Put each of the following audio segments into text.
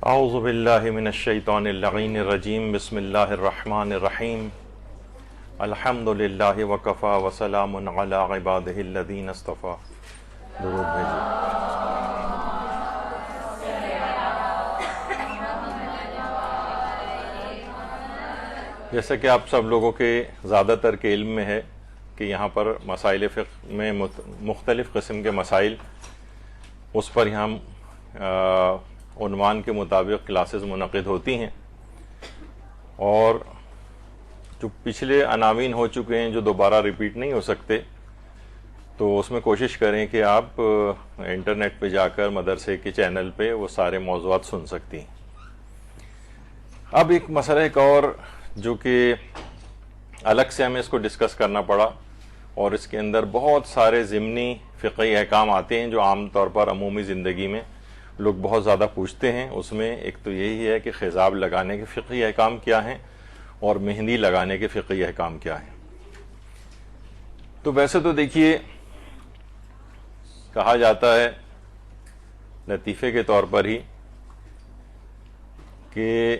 اعوذ باللہ من الشیطان اللعین الرجیم بسم اللہ الرحمن الرحیم الحمد للہ وکفا وسلام علی عبادہ الذین اصطفی. درود بھیجیے. جیسا کہ آپ سب لوگوں کے زیادہ تر کے علم میں ہے کہ یہاں پر مسائل فقہ میں مختلف قسم کے مسائل اس پر یہاں عنوان کے مطابق کلاسز منعقد ہوتی ہیں، اور جو پچھلے عناوین ہو چکے ہیں جو دوبارہ ریپیٹ نہیں ہو سکتے، تو اس میں کوشش کریں کہ آپ انٹرنیٹ پہ جا کر مدرسے کے چینل پہ وہ سارے موضوعات سن سکتی ہیں. اب ایک مسئلہ ایک اور جو کہ الگ سے ہمیں اس کو ڈسکس کرنا پڑا، اور اس کے اندر بہت سارے ضمنی فقہی احکام آتے ہیں جو عام طور پر عمومی زندگی میں لوگ بہت زیادہ پوچھتے ہیں. اس میں ایک تو یہی ہے کہ خضاب لگانے کے فقہی احکام کیا ہیں اور مہندی لگانے کے فقہی احکام کیا ہیں. تو ویسے تو دیکھیے کہا جاتا ہے لطیفے کے طور پر ہی کہ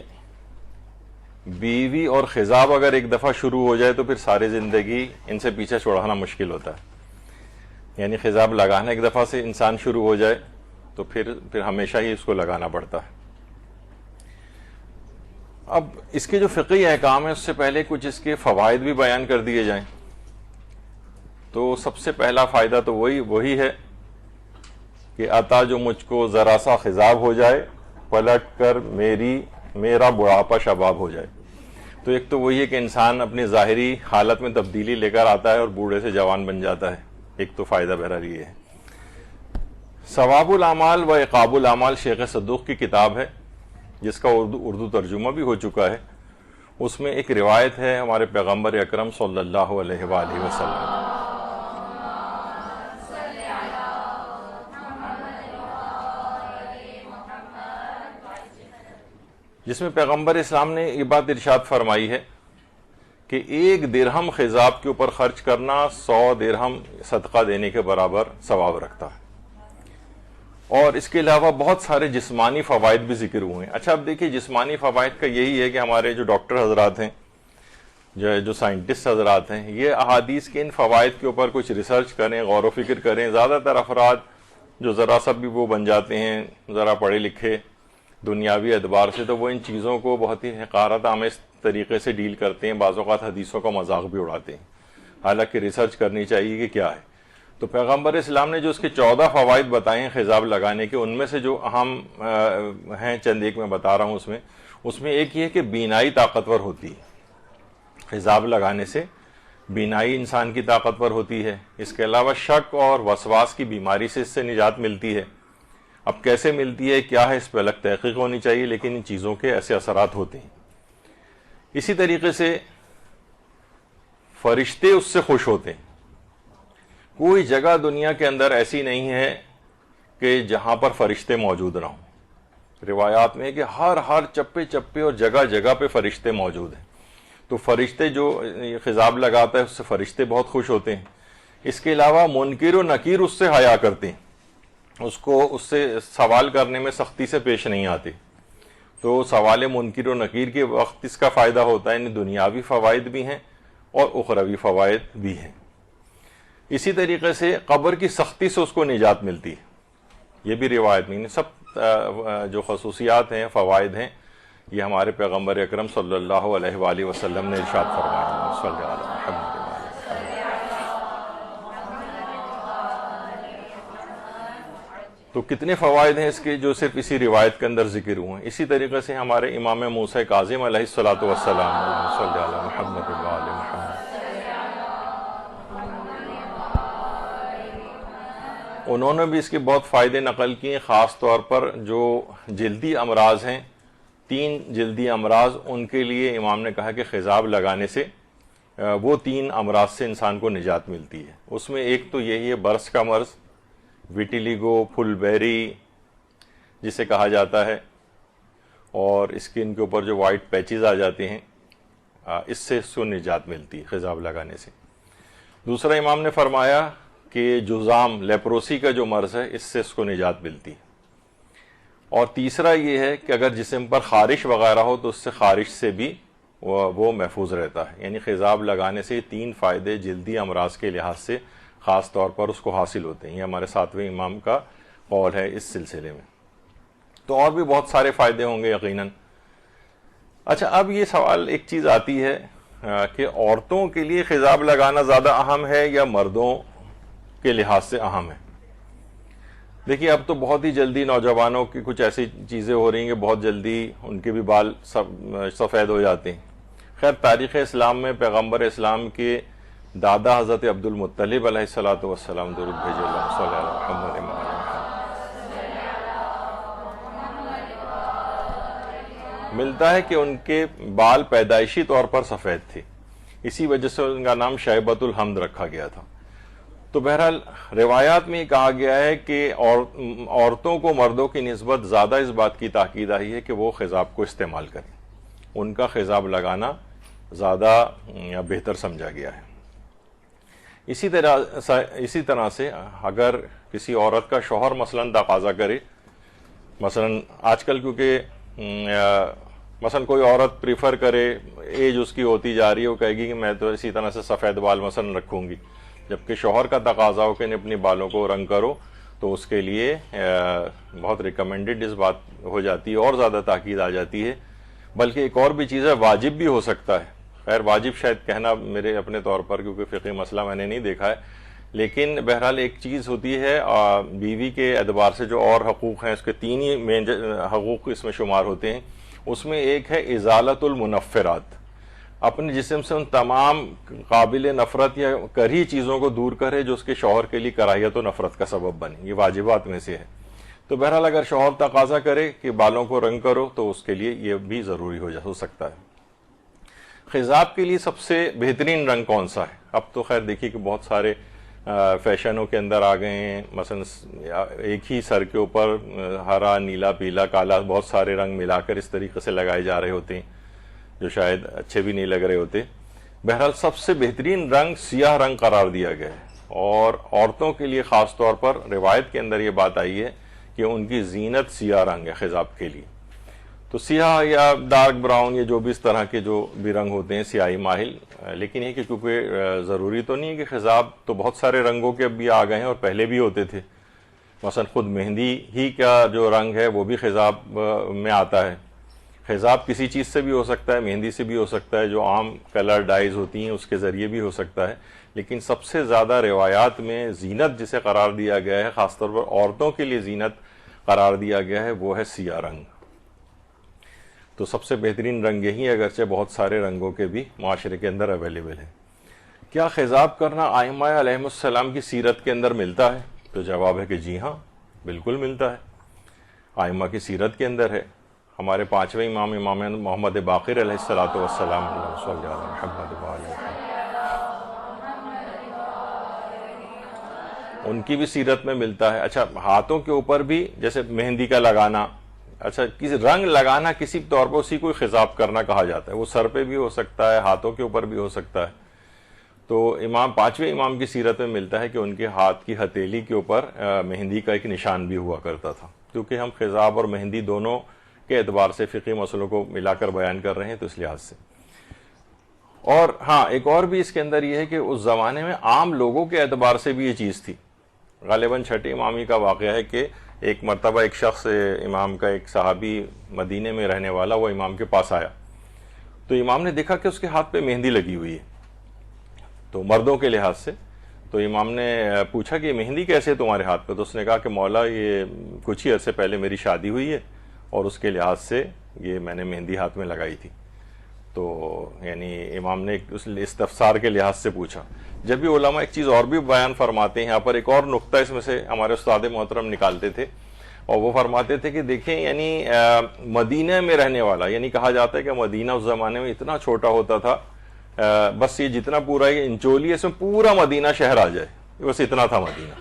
بیوی اور خضاب اگر ایک دفعہ شروع ہو جائے تو پھر ساری زندگی ان سے پیچھے چھڑانا مشکل ہوتا ہے. یعنی خضاب لگانا ایک دفعہ سے انسان شروع ہو جائے تو پھر ہمیشہ ہی اس کو لگانا پڑتا ہے. اب اس کے جو فقہی احکام ہیں اس سے پہلے کچھ اس کے فوائد بھی بیان کر دیے جائیں. تو سب سے پہلا فائدہ تو وہی ہے کہ عطا جو مجھ کو ذرا سا خضاب ہو جائے پلٹ کر میرا بڑھاپا شباب ہو جائے. تو ایک تو وہی ہے کہ انسان اپنی ظاہری حالت میں تبدیلی لے کر آتا ہے اور بوڑھے سے جوان بن جاتا ہے. ایک تو فائدہ بہرحال یہ ہے. ثواب الاعمال و عقاب الاعمال شیخ صدوق کی کتاب ہے جس کا اردو ترجمہ بھی ہو چکا ہے. اس میں ایک روایت ہے ہمارے پیغمبر اکرم صلی اللہ علیہ وآلہ وسلم، جس میں پیغمبر اسلام نے یہ بات ارشاد فرمائی ہے کہ 1 درہم خضاب کے اوپر خرچ کرنا 100 درہم صدقہ دینے کے برابر ثواب رکھتا ہے. اور اس کے علاوہ بہت سارے جسمانی فوائد بھی ذکر ہوئے ہیں. اچھا اب دیکھیے جسمانی فوائد کا یہی ہے کہ ہمارے جو ڈاکٹر حضرات ہیں، جو سائنٹسٹ حضرات ہیں، یہ احادیث کے ان فوائد کے اوپر کچھ ریسرچ کریں، غور و فکر کریں. زیادہ تر افراد جو ذرا سا بھی وہ بن جاتے ہیں ذرا پڑھے لکھے دنیاوی اعتبار سے، تو وہ ان چیزوں کو بہت ہی حقارت آمیز طریقے سے ڈیل کرتے ہیں. بعض اوقات حدیثوں کا مذاق بھی اڑاتے ہیں، حالانکہ ریسرچ کرنی چاہیے کہ کیا ہے. تو پیغمبر اسلام نے جو اس کے 14 فوائد بتائے ہیں خضاب لگانے کے، ان میں سے جو اہم ہیں چند ایک میں بتا رہا ہوں. اس میں ایک یہ ہے کہ بینائی طاقتور ہوتی ہے. خضاب لگانے سے بینائی انسان کی طاقتور ہوتی ہے. اس کے علاوہ شک اور وسواس کی بیماری سے اس سے نجات ملتی ہے. اب کیسے ملتی ہے کیا ہے اس پہ الگ تحقیق ہونی چاہیے، لیکن ان چیزوں کے ایسے اثرات ہوتے ہیں. اسی طریقے سے فرشتے اس سے خوش ہوتے ہیں. کوئی جگہ دنیا کے اندر ایسی نہیں ہے کہ جہاں پر فرشتے موجود نہ ہوں. روایات میں ہے کہ ہر چپے چپے اور جگہ جگہ پہ فرشتے موجود ہیں. تو فرشتے جو خضاب لگاتا ہے اس سے فرشتے بہت خوش ہوتے ہیں. اس کے علاوہ منکر و نکیر اس سے حیا کرتے ہیں، اس سے سوال کرنے میں سختی سے پیش نہیں آتے. تو سوال منکر و نکیر کے وقت اس کا فائدہ ہوتا ہے. یعنی دنیاوی فوائد بھی ہیں اور اخروی فوائد بھی ہیں. اسی طریقے سے قبر کی سختی سے اس کو نجات ملتی ہے. یہ بھی روایت میں سب جو خصوصیات ہیں فوائد ہیں یہ ہمارے پیغمبر اکرم صلی اللہ علیہ وآلہ وسلم نے ارشاد فرمایا. صلی اللہ علیہ وسلم. تو کتنے فوائد ہیں اس کے جو صرف اسی روایت کے اندر ذکر ہوئے ہیں. اسی طریقے سے ہمارے امام موسیٰ کاظم علیہ الصلوۃ والسلام، صلی اللہ علیہ محمد وآل محمد، انہوں نے بھی اس کے بہت فائدے نقل کیے. خاص طور پر جو جلدی امراض ہیں، 3 جلدی امراض، ان کے لیے امام نے کہا کہ خضاب لگانے سے وہ 3 امراض سے انسان کو نجات ملتی ہے. اس میں ایک تو یہی ہے برس کا مرض، ویٹیلیگو، پھل بیری جسے کہا جاتا ہے، اور اسکن کے اوپر جو وائٹ پیچز آ جاتے ہیں، اس کو نجات ملتی ہے خضاب لگانے سے. دوسرا امام نے فرمایا کہ جذام لیپروسی کا جو مرض ہے اس سے اس کو نجات ملتی. اور تیسرا یہ ہے کہ اگر جسم پر خارش وغیرہ ہو تو اس سے خارش سے بھی وہ محفوظ رہتا ہے. یعنی خضاب لگانے سے 3 فائدے جلدی امراض کے لحاظ سے خاص طور پر اس کو حاصل ہوتے ہیں. یہ ہمارے 7ویں امام کا قول ہے اس سلسلے میں. تو اور بھی بہت سارے فائدے ہوں گے یقیناً. اچھا، اب یہ سوال ایک چیز آتی ہے کہ عورتوں کے لیے خضاب لگانا زیادہ اہم ہے یا مردوں کے لحاظ سے اہم ہے؟ دیکھیے، اب تو بہت ہی جلدی نوجوانوں کی کچھ ایسی چیزیں ہو رہی ہیں کہ بہت جلدی ان کے بھی بال سفید ہو جاتے ہیں. خیر، تاریخ اسلام میں پیغمبر اسلام کے دادا حضرت عبد المطلب علیہ الصلوۃ والسلام، درود بھیجے اللہ صلی اللہ علیہ محمد. ملتا ہے کہ ان کے بال پیدائشی طور پر سفید تھے، اسی وجہ سے ان کا نام شیبۃ الحمد رکھا گیا تھا. تو بہرحال روایات میں یہ کہا گیا ہے کہ عورتوں کو مردوں کی نسبت زیادہ اس بات کی تاکید آئی ہے کہ وہ خضاب کو استعمال کریں. ان کا خضاب لگانا زیادہ بہتر سمجھا گیا ہے. اسی طرح سے اگر کسی عورت کا شوہر مثلاً تقاضا کرے، مثلاً آج کل کیونکہ مثلاً کوئی عورت پریفر کرے، ایج اس کی ہوتی جا رہی ہے، وہ کہے گی کہ میں تو اسی طرح سے سفید بال مثلاً رکھوں گی، جبکہ شوہر کا تقاضا ہو کہ اپنے بالوں کو رنگ کرو، تو اس کے لیے بہت ریکمینڈڈ اس بات ہو جاتی ہے اور زیادہ تاکید آ جاتی ہے. بلکہ ایک اور بھی چیز ہے، واجب بھی ہو سکتا ہے. خیر، واجب شاید کہنا میرے اپنے طور پر، کیونکہ فقہی مسئلہ میں نے نہیں دیکھا ہے، لیکن بہرحال ایک چیز ہوتی ہے بیوی کے اعتبار سے جو اور حقوق ہیں، اس کے 3 ہی مین حقوق اس میں شمار ہوتے ہیں. اس میں ایک ہے ازالت المنفرات، اپنے جسم سے ان تمام قابل نفرت یا کریہ چیزوں کو دور کرے جو اس کے شوہر کے لیے کراہیت و نفرت کا سبب بنے. یہ واجبات میں سے ہے. تو بہرحال اگر شوہر تقاضا کرے کہ بالوں کو رنگ کرو تو اس کے لیے یہ بھی ضروری ہو سکتا ہے. خضاب کے لیے سب سے بہترین رنگ کون سا ہے؟ اب تو خیر دیکھیے کہ بہت سارے فیشنوں کے اندر آ گئے ہیں. مثلا ایک ہی سر کے اوپر ہرا، نیلا، پیلا، کالا بہت سارے رنگ ملا کر اس طریقے سے لگائے جا رہے ہوتے ہیں جو شاید اچھے بھی نہیں لگ رہے ہوتے. بہرحال سب سے بہترین رنگ سیاہ رنگ قرار دیا گیا ہے. اور عورتوں کے لیے خاص طور پر روایت کے اندر یہ بات آئی ہے کہ ان کی زینت سیاہ رنگ ہے خضاب کے لیے. تو سیاہ یا ڈارک براؤن یا جو بھی اس طرح کے جو بھی رنگ ہوتے ہیں سیاہی مائل. لیکن یہ کہ کیونکہ ضروری تو نہیں ہے کہ خضاب تو بہت سارے رنگوں کے اب بھی آ گئے ہیں اور پہلے بھی ہوتے تھے. مثلا خود مہندی ہی کا جو رنگ ہے وہ بھی خضاب میں آتا ہے. خضاب کسی چیز سے بھی ہو سکتا ہے، مہندی سے بھی ہو سکتا ہے، جو عام کلر ڈائز ہوتی ہیں اس کے ذریعے بھی ہو سکتا ہے. لیکن سب سے زیادہ روایات میں زینت جسے قرار دیا گیا ہے، خاص طور پر عورتوں کے لیے زینت قرار دیا گیا ہے، وہ ہے سیاہ رنگ. تو سب سے بہترین رنگ یہی ہے، اگرچہ بہت سارے رنگوں کے بھی معاشرے کے اندر اویلیبل ہیں. کیا خضاب کرنا ائمہ علیہم السلام کی سیرت کے اندر ملتا ہے؟ تو جواب ہے کہ جی ہاں، بالکل ملتا ہے. ائمہ کی سیرت کے اندر ہے. ہمارے 5ویں امام محمد باقر علیہ الصلوۃ والسلام، ان کی بھی سیرت میں ملتا ہے. اچھا، ہاتھوں کے اوپر بھی جیسے مہندی کا لگانا، اچھا کسی رنگ لگانا کسی طور پر اسی کو خضاب کرنا کہا جاتا ہے. وہ سر پہ بھی ہو سکتا ہے، ہاتھوں کے اوپر بھی ہو سکتا ہے. تو 5ویں امام کی سیرت میں ملتا ہے کہ ان کے ہاتھ کی ہتھیلی کے اوپر مہندی کا ایک نشان بھی ہوا کرتا تھا. کیونکہ ہم خضاب اور مہندی دونوں کے اعتبار سے فقہی مسئلوں کو ملا کر بیان کر رہے ہیں، تو اس لحاظ سے. اور ہاں، ایک اور بھی اس کے اندر یہ ہے کہ اس زمانے میں عام لوگوں کے اعتبار سے بھی یہ چیز تھی. غالباً 6 امامی کا واقعہ ہے کہ ایک مرتبہ ایک شخص، امام کا ایک صحابی مدینے میں رہنے والا، وہ امام کے پاس آیا. تو امام نے دیکھا کہ اس کے ہاتھ پہ مہندی لگی ہوئی ہے، تو مردوں کے لحاظ سے. تو امام نے پوچھا کہ یہ مہندی کیسے ہے تمہارے ہاتھ پہ؟ تو اس نے کہا کہ مولا یہ کچھ ہی عرصے پہلے میری شادی ہوئی ہے اور اس کے لحاظ سے یہ میں نے مہندی ہاتھ میں لگائی تھی. تو یعنی امام نے اس استفسار کے لحاظ سے پوچھا. جب بھی علماء ایک چیز اور بھی بیان فرماتے ہیں، یہاں پر ایک اور نقطہ اس میں سے ہمارے استاد محترم نکالتے تھے، اور وہ فرماتے تھے کہ دیکھیں یعنی مدینہ میں رہنے والا، یعنی کہا جاتا ہے کہ مدینہ اس زمانے میں اتنا چھوٹا ہوتا تھا، بس یہ جتنا پورا یہ انچولی ہے اس میں پورا مدینہ شہر آ جائے، بس اتنا تھا مدینہ.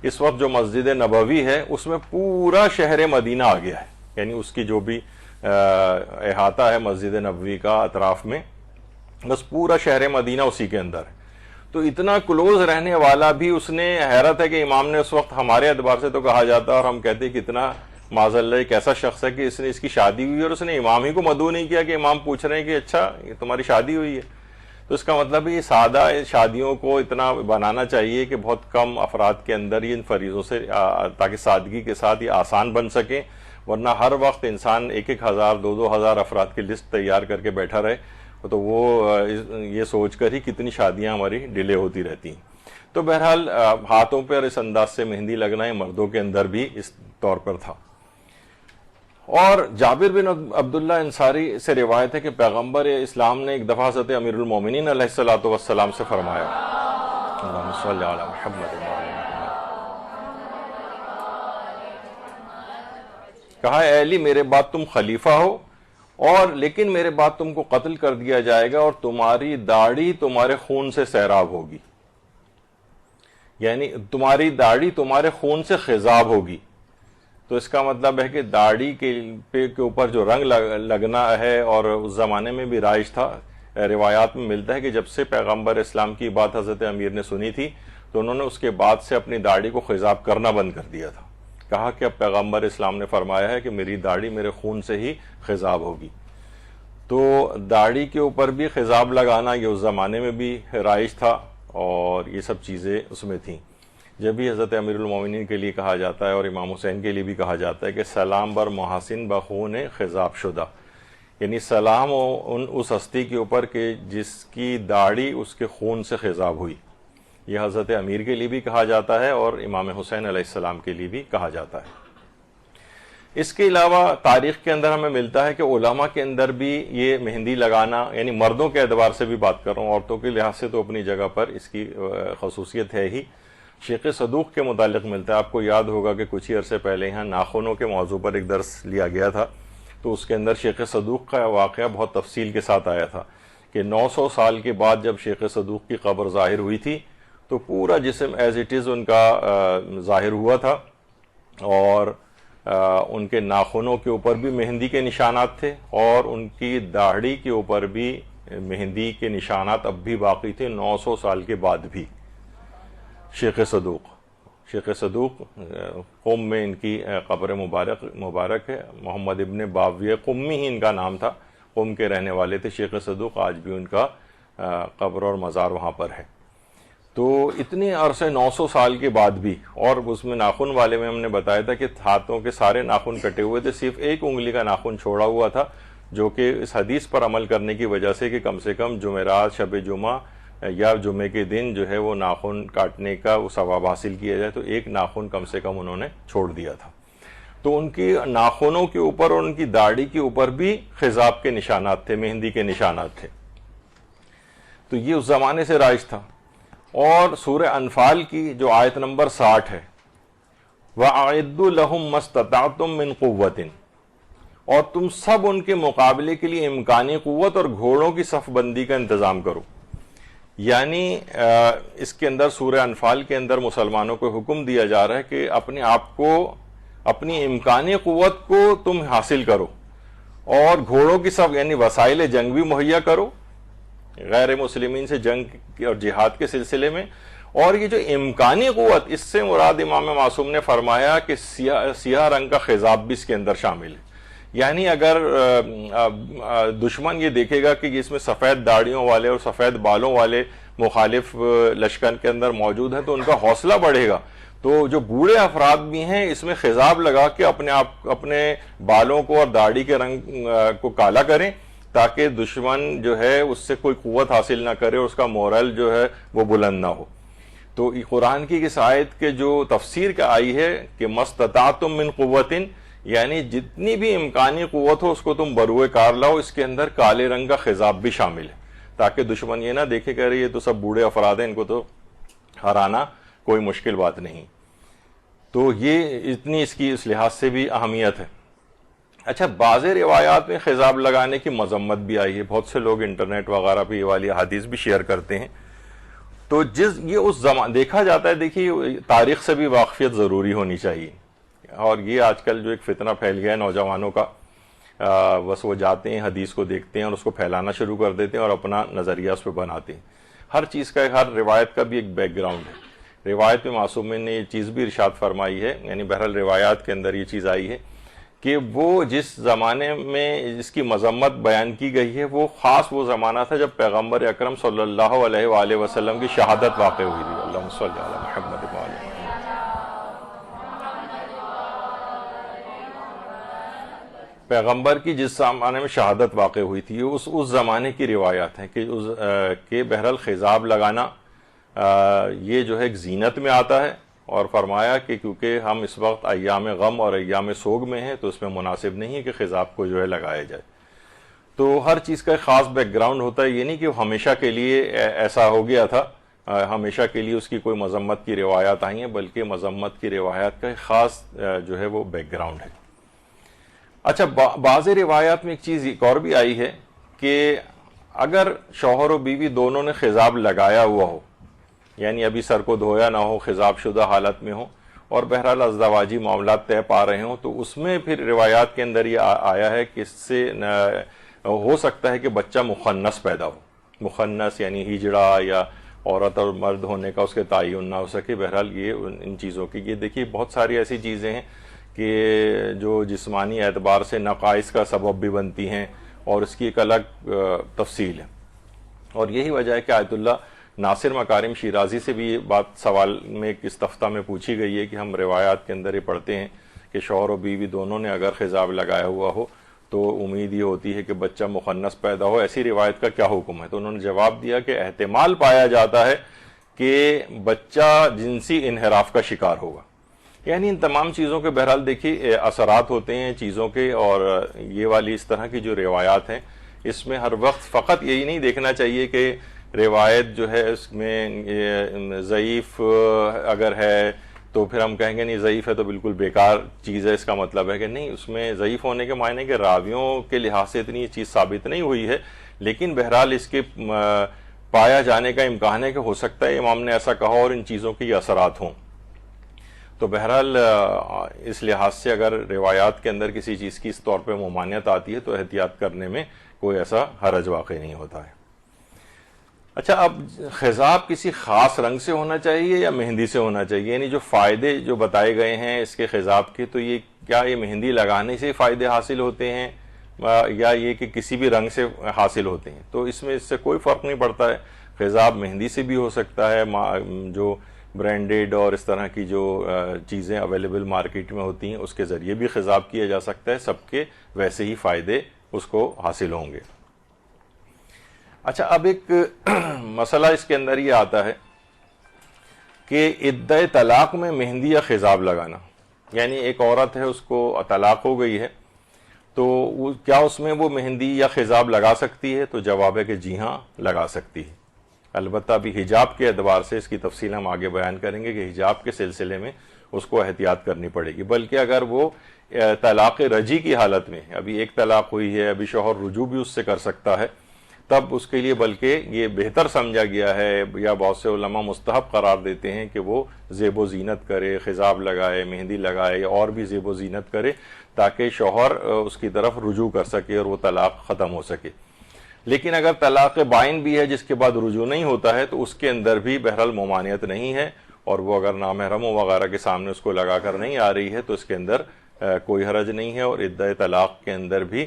اس وقت جو مسجد نبوی ہے اس میں پورا شہر مدینہ آ گیا ہے، یعنی اس کی جو بھی احاطہ ہے مسجد نبوی کا اطراف میں، بس پورا شہر مدینہ اسی کے اندر ہے. تو اتنا کلوز رہنے والا بھی اس نے، حیرت ہے کہ امام نے اس وقت ہمارے اعتبار سے تو کہا جاتا اور ہم کہتے کہ اتنا معاذ اللہ ایک ایسا شخص ہے کہ اس کی شادی ہوئی اور اس نے امام ہی کو مدعو نہیں کیا کہ امام پوچھ رہے ہیں کہ اچھا یہ تمہاری شادی ہوئی ہے. تو اس کا مطلب یہ سادہ شادیوں کو اتنا بنانا چاہیے کہ بہت کم افراد کے اندر یہ ان فریضوں سے تاکہ سادگی کے ساتھ یہ آسان بن سکیں, ورنہ ہر وقت انسان 1,000 2,000 افراد کی لسٹ تیار کر کے بیٹھا رہے تو وہ یہ سوچ کر ہی کتنی شادیاں ہماری ڈیلے ہوتی رہتی ہیں. تو بہرحال ہاتھوں پر اس انداز سے مہندی لگنا مردوں کے اندر بھی اس طور پر تھا. اور جابر بن عبداللہ انصاری سے روایت ہے کہ پیغمبر اسلام نے ایک دفعہ حضرت امیر المومنین علیہ الصلوۃ والسلام سے فرمایا, اللہم صلی علی محمد وعلی محمد, کہا اے علی میرے بعد تم خلیفہ ہو اور لیکن میرے بعد تم کو قتل کر دیا جائے گا اور تمہاری داڑھی تمہارے خون سے سیراب ہوگی, یعنی تمہاری داڑھی تمہارے خون سے خضاب ہوگی. تو اس کا مطلب ہے کہ داڑھی کے اوپر جو رنگ لگنا ہے, اور اس زمانے میں بھی رائج تھا, روایات میں ملتا ہے کہ جب سے پیغمبر اسلام کی بات حضرت امیر نے سنی تھی تو انہوں نے اس کے بعد سے اپنی داڑھی کو خضاب کرنا بند کر دیا تھا. کہا کہ اب پیغمبر اسلام نے فرمایا ہے کہ میری داڑھی میرے خون سے ہی خضاب ہوگی. تو داڑھی کے اوپر بھی خضاب لگانا یہ اس زمانے میں بھی رائج تھا, اور یہ سب چیزیں اس میں تھیں. جب بھی حضرت امیر المومنین کے لیے کہا جاتا ہے اور امام حسین کے لیے بھی کہا جاتا ہے کہ سلام بر محاسن بخون خضاب شدہ, یعنی سلام اس ہستی کے اوپر کہ جس کی داڑھی اس کے خون سے خضاب ہوئی. یہ حضرت امیر کے لیے بھی کہا جاتا ہے اور امام حسین علیہ السلام کے لیے بھی کہا جاتا ہے. اس کے علاوہ تاریخ کے اندر ہمیں ملتا ہے کہ علماء کے اندر بھی یہ مہندی لگانا, یعنی مردوں کے اعتبار سے بھی بات کر رہا ہوں, عورتوں کے لحاظ سے تو اپنی جگہ پر اس کی خصوصیت ہے ہی. شیخ صدوق کے متعلق ملتا ہے, آپ کو یاد ہوگا کہ کچھ ہی عرصے پہلے یہاں ناخنوں کے موضوع پر ایک درس لیا گیا تھا, تو اس کے اندر شیخ صدوق کا واقعہ بہت تفصیل کے ساتھ آیا تھا کہ 900 سال کے بعد جب شیخ صدوق کی قبر ظاہر ہوئی تھی تو پورا جسم ایز اٹ از ان کا ظاہر ہوا تھا, اور ان کے ناخنوں کے اوپر بھی مہندی کے نشانات تھے, اور ان کی داڑھی کے اوپر بھی مہندی کے نشانات اب بھی باقی تھے 900 سال کے بعد بھی. شیخ صدوق قم میں ان کی قبر مبارک ہے. محمد ابن باویہ قمی ہی ان کا نام تھا, قم کے رہنے والے تھے شیخ صدوق. آج بھی ان کا قبر اور مزار وہاں پر ہے. تو اتنے عرصے 900 سال کے بعد بھی, اور اس میں ناخن والے میں ہم نے بتایا تھا کہ ہاتھوں کے سارے ناخن کٹے ہوئے تھے, صرف ایک انگلی کا ناخن چھوڑا ہوا تھا, جو کہ اس حدیث پر عمل کرنے کی وجہ سے کہ کم سے کم جمعرات, شب جمعہ یا جمعے کے دن جو ہے وہ ناخن کاٹنے کا وہ ثواب حاصل کیا جائے, تو ایک ناخن کم سے کم انہوں نے چھوڑ دیا تھا. تو ان کی ناخنوں کے اوپر اور ان کی داڑھی کے اوپر بھی خضاب کے نشانات تھے, مہندی کے نشانات تھے. تو یہ اس زمانے سے رائج تھا. اور سورہ انفال کی جو آیت نمبر 60 ہے, وَأَعِدُّوا لَهُم مَّا اسْتَطَعْتُم مِّن قُوَّةٍ, اور تم سب ان کے مقابلے کے لیے امکانی قوت اور گھوڑوں کی صف بندی کا انتظام کرو. یعنی اس کے اندر سورہ انفال کے اندر مسلمانوں کو حکم دیا جا رہا ہے کہ اپنے آپ کو, اپنی امکانی قوت کو تم حاصل کرو, اور گھوڑوں کی صف یعنی وسائل جنگ بھی مہیا کرو غیر مسلمین سے جنگ اور جہاد کے سلسلے میں. اور یہ جو امکانی قوت, اس سے مراد امام معصوم نے فرمایا کہ سیاہ رنگ کا خضاب بھی اس کے اندر شامل ہے. یعنی اگر دشمن یہ دیکھے گا کہ اس میں سفید داڑھیوں والے اور سفید بالوں والے مخالف لشکر کے اندر موجود ہیں تو ان کا حوصلہ بڑھے گا. تو جو بوڑھے افراد بھی ہیں اس میں خضاب لگا کے اپنے بالوں کو اور داڑھی کے رنگ کو کالا کریں, تاکہ دشمن جو ہے اس سے کوئی قوت حاصل نہ کرے اور اس کا مورل جو ہے وہ بلند نہ ہو. تو قرآن کی اس آیت کے جو تفسیر کا آئی ہے کہ مَسْتَطَعْتُم مِّن قُوَّةٍ, یعنی جتنی بھی امکانی قوت ہو اس کو تم بروئے کار لاؤ. اس کے اندر کالے رنگ کا خضاب بھی شامل ہے, تاکہ دشمن یہ نہ دیکھے کہ یہ تو سب بوڑھے افراد ہیں, ان کو تو ہرانا کوئی مشکل بات نہیں. تو یہ اتنی اس کی اس لحاظ سے بھی اہمیت ہے. اچھا, بعض روایات میں خضاب لگانے کی مذمت بھی آئی ہے. بہت سے لوگ انٹرنیٹ وغیرہ پہ یہ والی حدیث بھی شیئر کرتے ہیں. تو یہ اس زمان دیکھا جاتا ہے, دیکھیے تاریخ سے بھی واقفیت ضروری ہونی چاہیے. اور یہ آج کل جو ایک فتنہ پھیل گیا ہے نوجوانوں کا, بس وہ جاتے ہیں حدیث کو دیکھتے ہیں اور اس کو پھیلانا شروع کر دیتے ہیں اور اپنا نظریہ اس پہ بناتے ہیں. ہر چیز کا, ہر روایت کا بھی ایک بیک گراؤنڈ ہے. روایت میں معصومین نے یہ چیز بھی ارشاد فرمائی ہے, یعنی بہرحال روایات کے اندر یہ چیز آئی ہے کہ وہ جس زمانے میں جس کی مذمت بیان کی گئی ہے وہ خاص وہ زمانہ تھا جب پیغمبر اکرم صلی اللہ علیہ وآلہ وسلم کی شہادت واقع ہوئی تھی. اللہم صلی علی محمد و آل محمد. پیغمبر کی جس زمانے میں شہادت واقع ہوئی تھی اس زمانے کی روایات ہیں کہ بہرحال خضاب لگانا یہ جو ہے ایک زینت میں آتا ہے، اور فرمایا کہ کیونکہ ہم اس وقت ایام غم اور ایام سوگ میں ہیں تو اس میں مناسب نہیں ہے کہ خضاب کو جو ہے لگایا جائے. تو ہر چیز کا ایک خاص بیک گراؤنڈ ہوتا ہے، یہ نہیں کہ ہمیشہ کے لیے ایسا ہو گیا تھا، ہمیشہ کے لیے اس کی کوئی مذمت کی روایات آئی ہیں، بلکہ مذمت کی روایات کا ایک خاص جو ہے وہ بیک گراؤنڈ ہے. اچھا، بعض روایات میں ایک چیز ایک اور بھی آئی ہے کہ اگر شوہر و بیوی دونوں نے خضاب لگایا ہوا ہو، یعنی ابھی سر کو دھویا نہ ہو، خضاب شدہ حالت میں ہو، اور بہرحال ازدواجی معاملات طے پا رہے ہوں، تو اس میں پھر روایات کے اندر یہ آیا ہے کہ اس سے ہو سکتا ہے کہ بچہ مخنث پیدا ہو. مخنث یعنی ہجڑا یا عورت اور مرد ہونے کا اس کے تعین نہ ہو سکے. بہرحال یہ ان چیزوں کی، یہ دیکھیے بہت ساری ایسی چیزیں ہیں کہ جو جسمانی اعتبار سے نقائص کا سبب بھی بنتی ہیں، اور اس کی ایک الگ تفصیل ہے. اور یہی وجہ ہے کہ آیت اللہ ناصر مکارم شیرازی سے بھی یہ بات سوال میں اس تفتہ میں پوچھی گئی ہے کہ ہم روایات کے اندر یہ پڑھتے ہیں کہ شوہر و بیوی دونوں نے اگر خضاب لگایا ہوا ہو تو امید یہ ہوتی ہے کہ بچہ مخنث پیدا ہو، ایسی روایت کا کیا حکم ہے؟ تو انہوں نے جواب دیا کہ احتمال پایا جاتا ہے کہ بچہ جنسی انحراف کا شکار ہوگا. یعنی ان تمام چیزوں کے بہرحال دیکھیے اثرات ہوتے ہیں چیزوں کے، اور یہ والی اس طرح کی جو روایات ہیں اس میں ہر وقت فقط یہی نہیں دیکھنا چاہیے کہ روایت جو ہے اس میں ضعیف اگر ہے تو پھر ہم کہیں گے نہیں ضعیف ہے تو بالکل بیکار چیز ہے. اس کا مطلب ہے کہ نہیں، اس میں ضعیف ہونے کے معنی کہ راویوں کے لحاظ سے اتنی چیز ثابت نہیں ہوئی ہے، لیکن بہرحال اس کے پایا جانے کا امکان ہے کہ ہو سکتا ہے امام نے ایسا کہا اور ان چیزوں کے یہ اثرات ہوں. تو بہرحال اس لحاظ سے اگر روایات کے اندر کسی چیز کی اس طور پہ ممانعت آتی ہے تو احتیاط کرنے میں کوئی ایسا حرج واقع نہیں ہوتا ہے. اچھا، اب خضاب کسی خاص رنگ سے ہونا چاہیے یا مہندی سے ہونا چاہیے؟ یعنی جو فائدے جو بتائے گئے ہیں اس کے خضاب کے، تو یہ کیا یہ مہندی لگانے سے فائدے حاصل ہوتے ہیں یا یہ کہ کسی بھی رنگ سے حاصل ہوتے ہیں؟ تو اس میں اس سے کوئی فرق نہیں پڑتا ہے. خضاب مہندی سے بھی ہو سکتا ہے، جو برانڈیڈ اور اس طرح کی جو چیزیں اویلیبل مارکیٹ میں ہوتی ہیں اس کے ذریعے بھی خضاب کیا جا سکتا ہے. سب کے ویسے ہی فائدے اس کو حاصل ہوں گے. اچھا، اب ایک مسئلہ اس کے اندر یہ آتا ہے کہ عدہ طلاق میں مہندی یا خضاب لگانا، یعنی ایک عورت ہے اس کو طلاق ہو گئی ہے تو کیا اس میں وہ مہندی یا خضاب لگا سکتی ہے؟ تو جواب ہے کہ جی ہاں، لگا سکتی ہے. البتہ ابھی حجاب کے اعتبار سے اس کی تفصیل ہم آگے بیان کریں گے کہ حجاب کے سلسلے میں اس کو احتیاط کرنی پڑے گی. بلکہ اگر وہ طلاق رجی کی حالت میں، ابھی ایک طلاق ہوئی ہے، ابھی شوہر رجوع بھی اس سے کر سکتا ہے، تب اس کے لیے بلکہ یہ بہتر سمجھا گیا ہے یا بہت سے علماء مستحب قرار دیتے ہیں کہ وہ زیب و زینت کرے، خضاب لگائے، مہندی لگائے یا اور بھی زیب و زینت کرے تاکہ شوہر اس کی طرف رجوع کر سکے اور وہ طلاق ختم ہو سکے. لیکن اگر طلاق بائن بھی ہے جس کے بعد رجوع نہیں ہوتا ہے تو اس کے اندر بھی بہرحال ممانعت نہیں ہے، اور وہ اگر نامحرموں وغیرہ کے سامنے اس کو لگا کر نہیں آ رہی ہے تو اس کے اندر کوئی حرج نہیں ہے، اور عدہ طلاق کے اندر بھی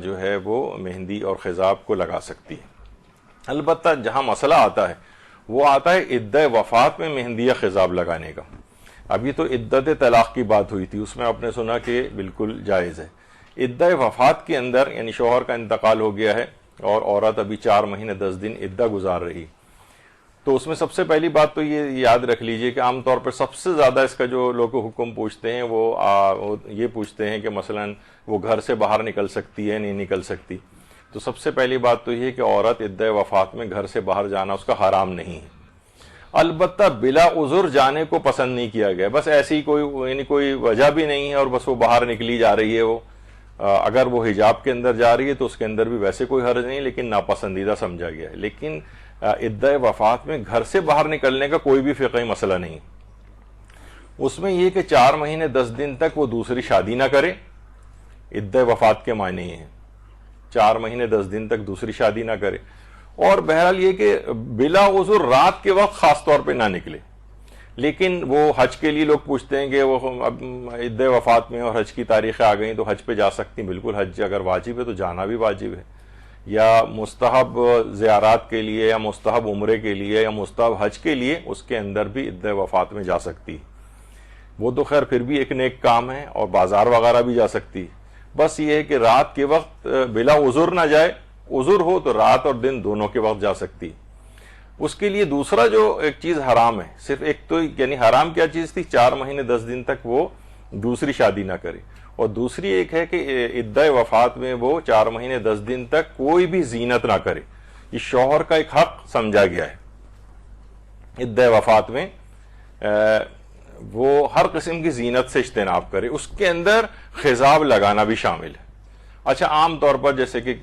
جو ہے وہ مہندی اور خضاب کو لگا سکتی ہے. البتہ جہاں مسئلہ آتا ہے وہ آتا ہے عدہ وفات میں مہندی یا خضاب لگانے کا. ابھی تو عدت طلاق کی بات ہوئی تھی، اس میں آپ نے سنا کہ بالکل جائز ہے. عدہ وفات کے اندر یعنی شوہر کا انتقال ہو گیا ہے اور عورت ابھی 4 مہینے 10 دن عدہ گزار رہی، تو اس میں سب سے پہلی بات تو یہ یاد رکھ لیجئے کہ عام طور پر سب سے زیادہ اس کا جو لوگ حکم پوچھتے ہیں وہ یہ پوچھتے ہیں کہ مثلا وہ گھر سے باہر نکل سکتی ہے نہیں نکل سکتی. تو سب سے پہلی بات تو یہ کہ عورت عدہ وفات میں گھر سے باہر جانا اس کا حرام نہیں ہے. البتہ بلا عذر جانے کو پسند نہیں کیا گیا، بس ایسی کوئی وجہ بھی نہیں ہے اور بس وہ باہر نکلی جا رہی ہے. وہ اگر وہ حجاب کے اندر جا رہی ہے تو اس کے اندر بھی ویسے کوئی حرج نہیں، لیکن ناپسندیدہ سمجھا گیا ہے. لیکن عدہ وفات میں گھر سے باہر نکلنے کا کوئی بھی فقہی مسئلہ نہیں. اس میں یہ کہ 4 مہینے 10 دن تک وہ دوسری شادی نہ کرے. عدہ وفات کے معنی یہ ہیں 4 مہینے 10 دن تک دوسری شادی نہ کرے، اور بہرحال یہ کہ بلا عذر رات کے وقت خاص طور پہ نہ نکلے. لیکن وہ حج کے لیے لوگ پوچھتے ہیں کہ وہ اب عدہ وفات میں اور حج کی تاریخیں آ گئیں تو حج پہ جا سکتی ہیں. بالکل, حج اگر واجب ہے تو جانا بھی واجب ہے, یا مستحب زیارات کے لیے یا مستحب عمرے کے لیے یا مستحب حج کے لیے اس کے اندر بھی عدہ وفات میں جا سکتی. وہ تو خیر پھر بھی ایک نیک کام ہے, اور بازار وغیرہ بھی جا سکتی. بس یہ ہے کہ رات کے وقت بلا عذر نہ جائے, عذر ہو تو رات اور دن دونوں کے وقت جا سکتی. اس کے لیے دوسرا جو ایک چیز حرام ہے, صرف ایک تو یعنی حرام کیا چیز تھی, 4 مہینے 10 دن تک وہ دوسری شادی نہ کرے, اور دوسری ایک ہے کہ عدہ وفات میں وہ 4 مہینے 10 دن تک کوئی بھی زینت نہ کرے. یہ شوہر کا ایک حق سمجھا گیا ہے. عدہ وفات میں وہ ہر قسم کی زینت سے اجتناب کرے, اس کے اندر خضاب لگانا بھی شامل ہے. اچھا, عام طور پر جیسے کہ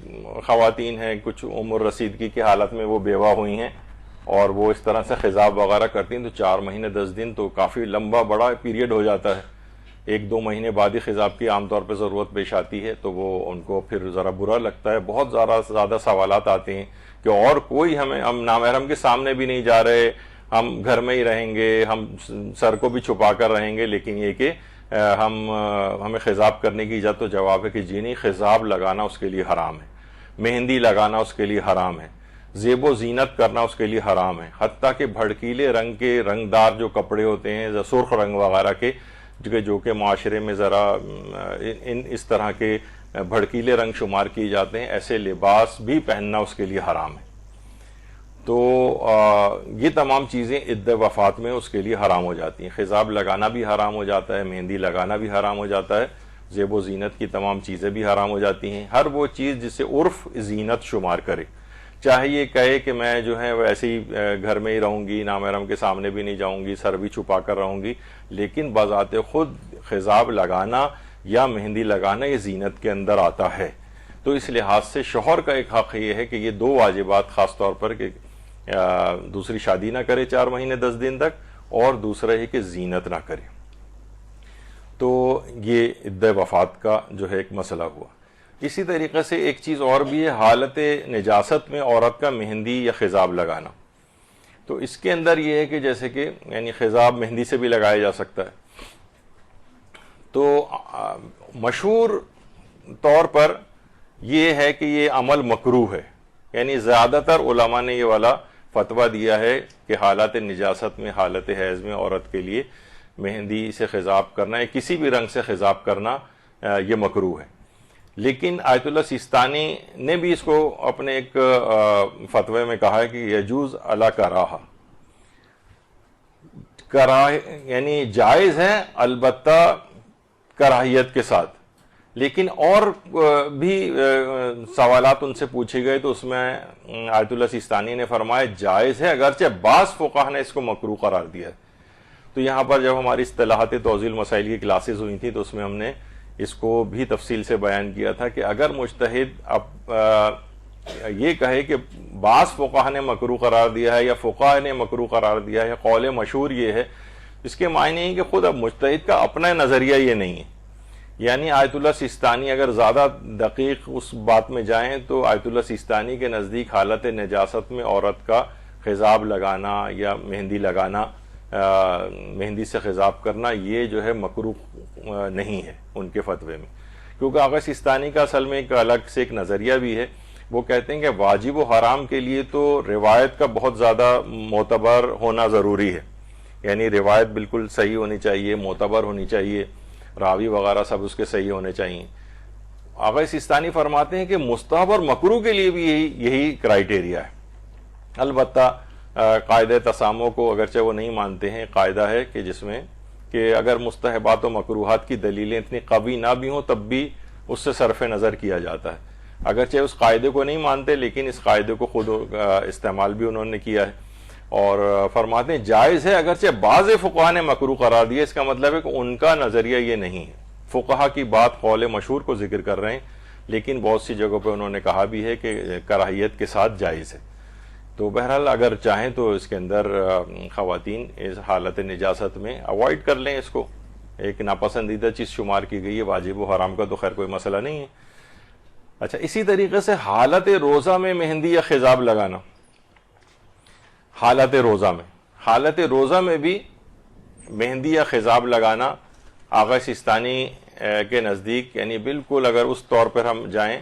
خواتین ہیں کچھ عمر رسیدگی کی حالت میں وہ بیوہ ہوئی ہیں اور وہ اس طرح سے خضاب وغیرہ کرتی ہیں, تو 4 مہینے 10 دن تو کافی لمبا بڑا پیریڈ ہو جاتا ہے. 1-2 مہینے بعد ہی خضاب کی عام طور پہ ضرورت پیش آتی ہے, تو وہ ان کو پھر ذرا برا لگتا ہے. بہت زیادہ سوالات آتے ہیں کہ اور کوئی ہم نامحرم کے سامنے بھی نہیں جا رہے, ہم گھر میں ہی رہیں گے, ہم سر کو بھی چھپا کر رہیں گے, لیکن یہ کہ ہمیں خضاب کرنے کی اجازت. تو جواب ہے کہ جی نہیں, خضاب لگانا اس کے لیے حرام ہے, مہندی لگانا اس کے لیے حرام ہے, زیب و زینت کرنا اس کے لیے حرام ہے. حتیٰ کہ بھڑکیلے رنگ کے رنگدار جو کپڑے ہوتے ہیں, سرخ رنگ وغیرہ کے, جو کہ معاشرے میں ذرا اس طرح کے بھڑکیلے رنگ شمار کیے جاتے ہیں, ایسے لباس بھی پہننا اس کے لیے حرام ہے. تو یہ تمام چیزیں عدہ وفات میں اس کے لیے حرام ہو جاتی ہیں. خضاب لگانا بھی حرام ہو جاتا ہے, مہندی لگانا بھی حرام ہو جاتا ہے, زیب و زینت کی تمام چیزیں بھی حرام ہو جاتی ہیں. ہر وہ چیز جسے عرف زینت شمار کرے, چاہے یہ کہے کہ میں جو ہے ویسے ہی گھر میں ہی رہوں گی, نامحرم کے سامنے بھی نہیں جاؤں گی, سر بھی چھپا کر رہوں گی, لیکن بذات خود خضاب لگانا یا مہندی لگانا یہ زینت کے اندر آتا ہے. تو اس لحاظ سے شوہر کا ایک حق یہ ہے کہ یہ 2 واجبات خاص طور پر کہ دوسری شادی نہ کرے 4 مہینے 10 دن تک, اور دوسرا ہے کہ زینت نہ کرے. تو یہ عدہ وفات کا جو ہے ایک مسئلہ ہوا. اسی طریقے سے ایک چیز اور بھی ہے, حالت نجاست میں عورت کا مہندی یا خضاب لگانا. تو اس کے اندر یہ ہے کہ جیسے کہ یعنی خضاب مہندی سے بھی لگایا جا سکتا ہے. تو مشہور طور پر یہ ہے کہ یہ عمل مکروہ ہے, یعنی زیادہ تر علماء نے یہ والا فتویٰ دیا ہے کہ حالت نجاست میں, حالت حیض میں عورت کے لیے مہندی سے خضاب کرنا یا کسی بھی رنگ سے خضاب کرنا یہ مکروہ ہے. لیکن آیت اللہ سیستانی نے بھی اس کو اپنے ایک فتوے میں کہا ہے کہ یجوز علی کراہہ, یعنی جائز ہے البتہ کراہیت کے ساتھ. لیکن اور بھی سوالات ان سے پوچھے گئے تو اس میں آیت اللہ سیستانی نے فرمایا جائز ہے, اگرچہ بعض فقہا نے اس کو مکروہ قرار دیا ہے. تو یہاں پر جب ہماری اصطلاحات توضیح المسائل کی کلاسز ہوئی تھیں تو اس میں ہم نے اس کو بھی تفصیل سے بیان کیا تھا کہ اگر مجتہد اب یہ کہے کہ بعض فقہا نے مکروہ قرار دیا ہے یا فقہا نے مکروہ قرار دیا ہے, قول مشہور یہ ہے, اس کے معنی ہے کہ خود اب مجتہد کا اپنا نظریہ یہ نہیں ہے. یعنی آیت اللہ سیستانی اگر زیادہ دقیق اس بات میں جائیں تو آیت اللہ سیستانی کے نزدیک حالت نجاست میں عورت کا خضاب لگانا یا مہندی لگانا, مہندی سے خضاب کرنا, یہ جو ہے مکروہ نہیں ہے ان کے فتوے میں. کیونکہ آغا سیستانی کا اصل میں ایک الگ سے ایک نظریہ بھی ہے. وہ کہتے ہیں کہ واجب و حرام کے لیے تو روایت کا بہت زیادہ معتبر ہونا ضروری ہے, یعنی روایت بالکل صحیح ہونی چاہیے, معتبر ہونی چاہیے, راوی وغیرہ سب اس کے صحیح ہونے چاہیے. آغا سیستانی فرماتے ہیں کہ مستحب اور مکروہ کے لیے بھی یہی کرائیٹیریا ہے. البتہ قاعدہ تسامح کو اگرچہ وہ نہیں مانتے ہیں, قاعدہ ہے کہ جس میں کہ اگر مستحبات و مکروہات کی دلیلیں اتنی قوی نہ بھی ہوں تب بھی اس سے صرف نظر کیا جاتا ہے. اگرچہ اس قاعدے کو نہیں مانتے لیکن اس قاعدے کو خود استعمال بھی انہوں نے کیا ہے, اور فرماتے ہیں جائز ہے, اگرچہ بعض فقہا نے مکروہ قرار دیا. اس کا مطلب ہے کہ ان کا نظریہ یہ نہیں ہے. فقہا کی بات قول مشہور کو ذکر کر رہے ہیں, لیکن بہت سی جگہوں پہ انہوں نے کہا بھی ہے کہ کراہیت کے ساتھ جائز ہے. تو بہرحال اگر چاہیں تو اس کے اندر خواتین اس حالت نجاست میں اوائڈ کر لیں, اس کو ایک ناپسندیدہ چیز شمار کی گئی ہے. واجب و حرام کا تو خیر کوئی مسئلہ نہیں ہے. اچھا, اسی طریقے سے حالت روزہ میں مہندی یا خضاب لگانا. حالت روزہ میں بھی مہندی یا خضاب لگانا آغا سیستانی کے نزدیک یعنی بالکل اگر اس طور پر ہم جائیں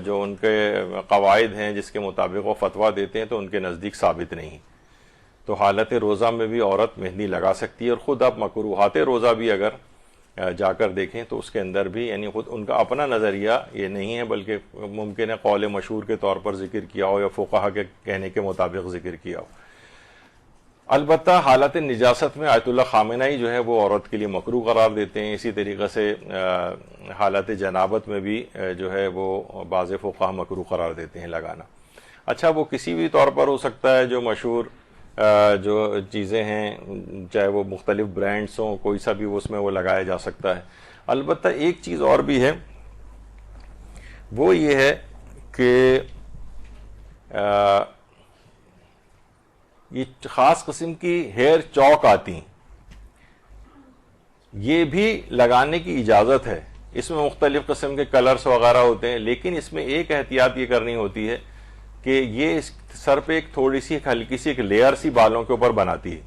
جو ان کے قواعد ہیں جس کے مطابق وہ فتویٰ دیتے ہیں تو ان کے نزدیک ثابت نہیں. تو حالت روزہ میں بھی عورت مہندی لگا سکتی ہے, اور خود آپ مکروہات روزہ بھی اگر جا کر دیکھیں تو اس کے اندر بھی یعنی خود ان کا اپنا نظریہ یہ نہیں ہے, بلکہ ممکن ہے قول مشہور کے طور پر ذکر کیا ہو یا فقہا کے کہنے کے مطابق ذکر کیا ہو. البتہ حالت نجاست میں آیت اللہ خامنہئی جو ہے وہ عورت کے لیے مکروہ قرار دیتے ہیں. اسی طریقے سے حالت جنابت میں بھی جو ہے وہ بعض فقہا مکروہ قرار دیتے ہیں لگانا. اچھا, وہ کسی بھی طور پر ہو سکتا ہے, جو مشہور جو چیزیں ہیں چاہے وہ مختلف برانڈز ہوں, کوئی سا بھی اس میں وہ لگایا جا سکتا ہے. البتہ ایک چیز اور بھی ہے, وہ یہ ہے کہ یہ خاص قسم کی ہیئر چوک آتی ہیں, یہ بھی لگانے کی اجازت ہے. اس میں مختلف قسم کے کلرز وغیرہ ہوتے ہیں, لیکن اس میں ایک احتیاط یہ کرنی ہوتی ہے کہ یہ سر پہ ایک تھوڑی سی ہلکی سی ایک لیئر سی بالوں کے اوپر بناتی ہے,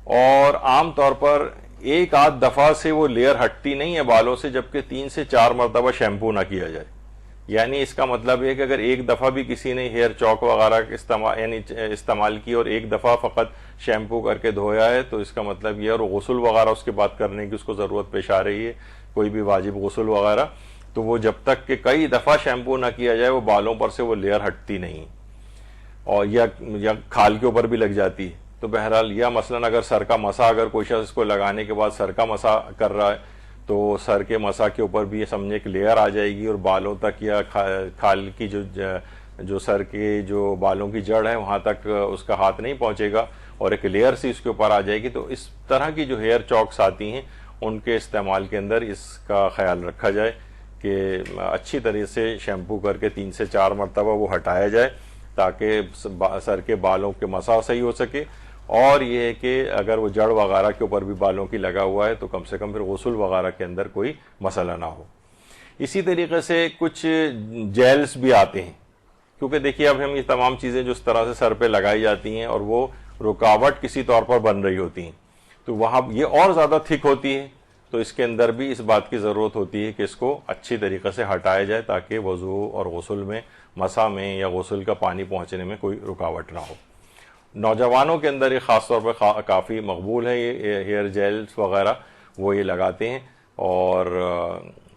اور عام طور پر ایک آدھ دفعہ سے وہ لیئر ہٹتی نہیں ہے بالوں سے, جبکہ 3 سے 4 مرتبہ شیمپو نہ کیا جائے. یعنی اس کا مطلب ہے کہ اگر ایک دفعہ بھی کسی نے ہیئر چوک وغیرہ استعمال کی اور ایک دفعہ فقط شیمپو کر کے دھویا ہے تو اس کا مطلب یہ, اور غسل وغیرہ اس کے بعد کرنے کی اس کو ضرورت پیش آ رہی ہے, کوئی بھی واجب غسل وغیرہ, تو وہ جب تک کہ کئی دفعہ شیمپو نہ کیا جائے وہ بالوں پر سے وہ لیئر ہٹتی نہیں, اور یا کھال کے اوپر بھی لگ جاتی ہے. تو بہرحال یا مثلا اگر سر کا مسا, اگر کوئی شخص اس کو لگانے کے بعد سر کا مسا کر رہا ہے تو سر کے مسا کے اوپر بھی سمجھے ایک لیئر آ جائے گی, اور بالوں تک یا کھال کی جو سر کے جو بالوں کی جڑ ہے وہاں تک اس کا ہاتھ نہیں پہنچے گا, اور ایک لیئر سی اس کے اوپر آ جائے گی. تو اس طرح کی جو ہیئر چوکس آتی ہیں ان کے استعمال کے اندر اس کا خیال رکھا جائے کہ اچھی طرح سے شیمپو کر کے 3 سے 4 مرتبہ وہ ہٹایا جائے تاکہ سر کے بالوں کے مسا صحیح ہو سکے. اور یہ ہے کہ اگر وہ جڑ وغیرہ کے اوپر بھی بالوں کی لگا ہوا ہے تو کم سے کم پھر غسل وغیرہ کے اندر کوئی مسئلہ نہ ہو. اسی طریقے سے کچھ جیلز بھی آتے ہیں, کیونکہ دیکھیے اب ہم یہ تمام چیزیں جو اس طرح سے سر پہ لگائی جاتی ہیں اور وہ رکاوٹ کسی طور پر بن رہی ہوتی ہیں تو وہاں یہ اور زیادہ تھک ہوتی ہے, تو اس کے اندر بھی اس بات کی ضرورت ہوتی ہے کہ اس کو اچھی طریقے سے ہٹایا جائے تاکہ وضو اور غسل میں, مسا میں یا غسل کا پانی پہنچنے میں کوئی رکاوٹ نہ ہو. نوجوانوں کے اندر یہ خاص طور پر کافی مقبول ہے, یہ ہیئر جیلز وغیرہ وہ یہ لگاتے ہیں, اور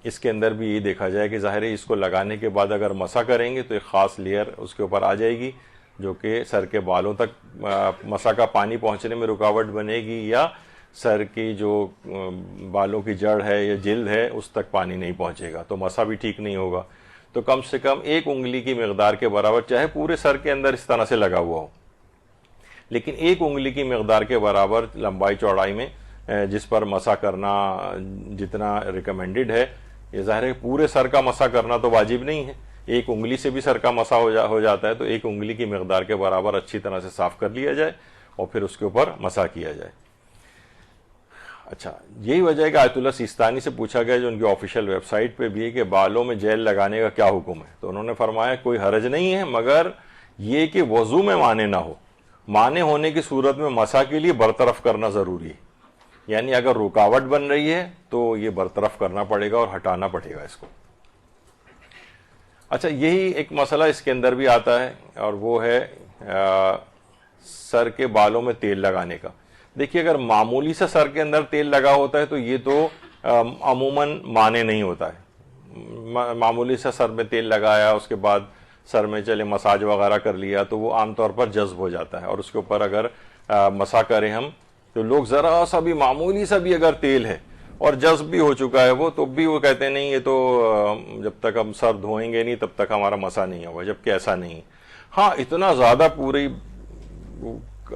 اس کے اندر بھی یہ دیکھا جائے کہ ظاہر ہے اس کو لگانے کے بعد اگر مسا کریں گے تو ایک خاص لیئر اس کے اوپر آ جائے گی جو کہ سر کے بالوں تک مسا کا پانی پہنچنے میں رکاوٹ بنے گی, یا سر کی جو بالوں کی جڑ ہے یا جلد ہے اس تک پانی نہیں پہنچے گا تو مسا بھی ٹھیک نہیں ہوگا. تو کم سے کم 1 انگلی کی مقدار کے برابر, چاہے پورے سر کے اندر اس طرح سے لگا ہوا ہو, لیکن 1 انگلی کی مقدار کے برابر لمبائی چوڑائی میں جس پر مسا کرنا جتنا ریکمینڈڈ ہے. یہ ظاہر ہے پورے سر کا مسا کرنا تو واجب نہیں ہے, 1 انگلی سے بھی سر کا مسا ہو جاتا ہے, تو 1 انگلی کی مقدار کے برابر اچھی طرح سے صاف کر لیا جائے اور پھر اس کے اوپر مسا کیا جائے. اچھا, یہی وجہ ہے کہ آیت اللہ سیستانی سے پوچھا گیا جو ان کی آفیشیل ویب سائٹ پہ بھی ہے کہ بالوں میں جیل لگانے کا کیا حکم ہے, تو انہوں نے فرمایا کوئی حرج نہیں ہے مگر یہ کہ وضو میں مانے نہ ہو. مانے ہونے کی صورت میں مسا کے لیے برطرف کرنا ضروری ہے, یعنی اگر رکاوٹ بن رہی ہے تو یہ برطرف کرنا پڑے گا اور ہٹانا پڑے گا اس کو. اچھا, یہی ایک مسئلہ اس کے اندر بھی آتا ہے اور وہ ہے سر کے بالوں میں تیل لگانے کا. دیکھیے اگر معمولی سے سر کے اندر تیل لگا ہوتا ہے تو یہ تو عموماً مانے نہیں ہوتا ہے. معمولی سے سر میں تیل لگایا, اس کے بعد سر میں چلے مساج وغیرہ کر لیا تو وہ عام طور پر جذب ہو جاتا ہے, اور اس کے اوپر اگر مسا کریں ہم تو لوگ ذرا سا بھی معمولی سا بھی اگر تیل ہے اور جذب بھی ہو چکا ہے وہ, تو بھی وہ کہتے ہیں نہیں یہ تو جب تک ہم سر دھوئیں گے نہیں تب تک ہمارا مسا نہیں ہوگا, جبکہ ایسا نہیں. ہاں, اتنا زیادہ پوری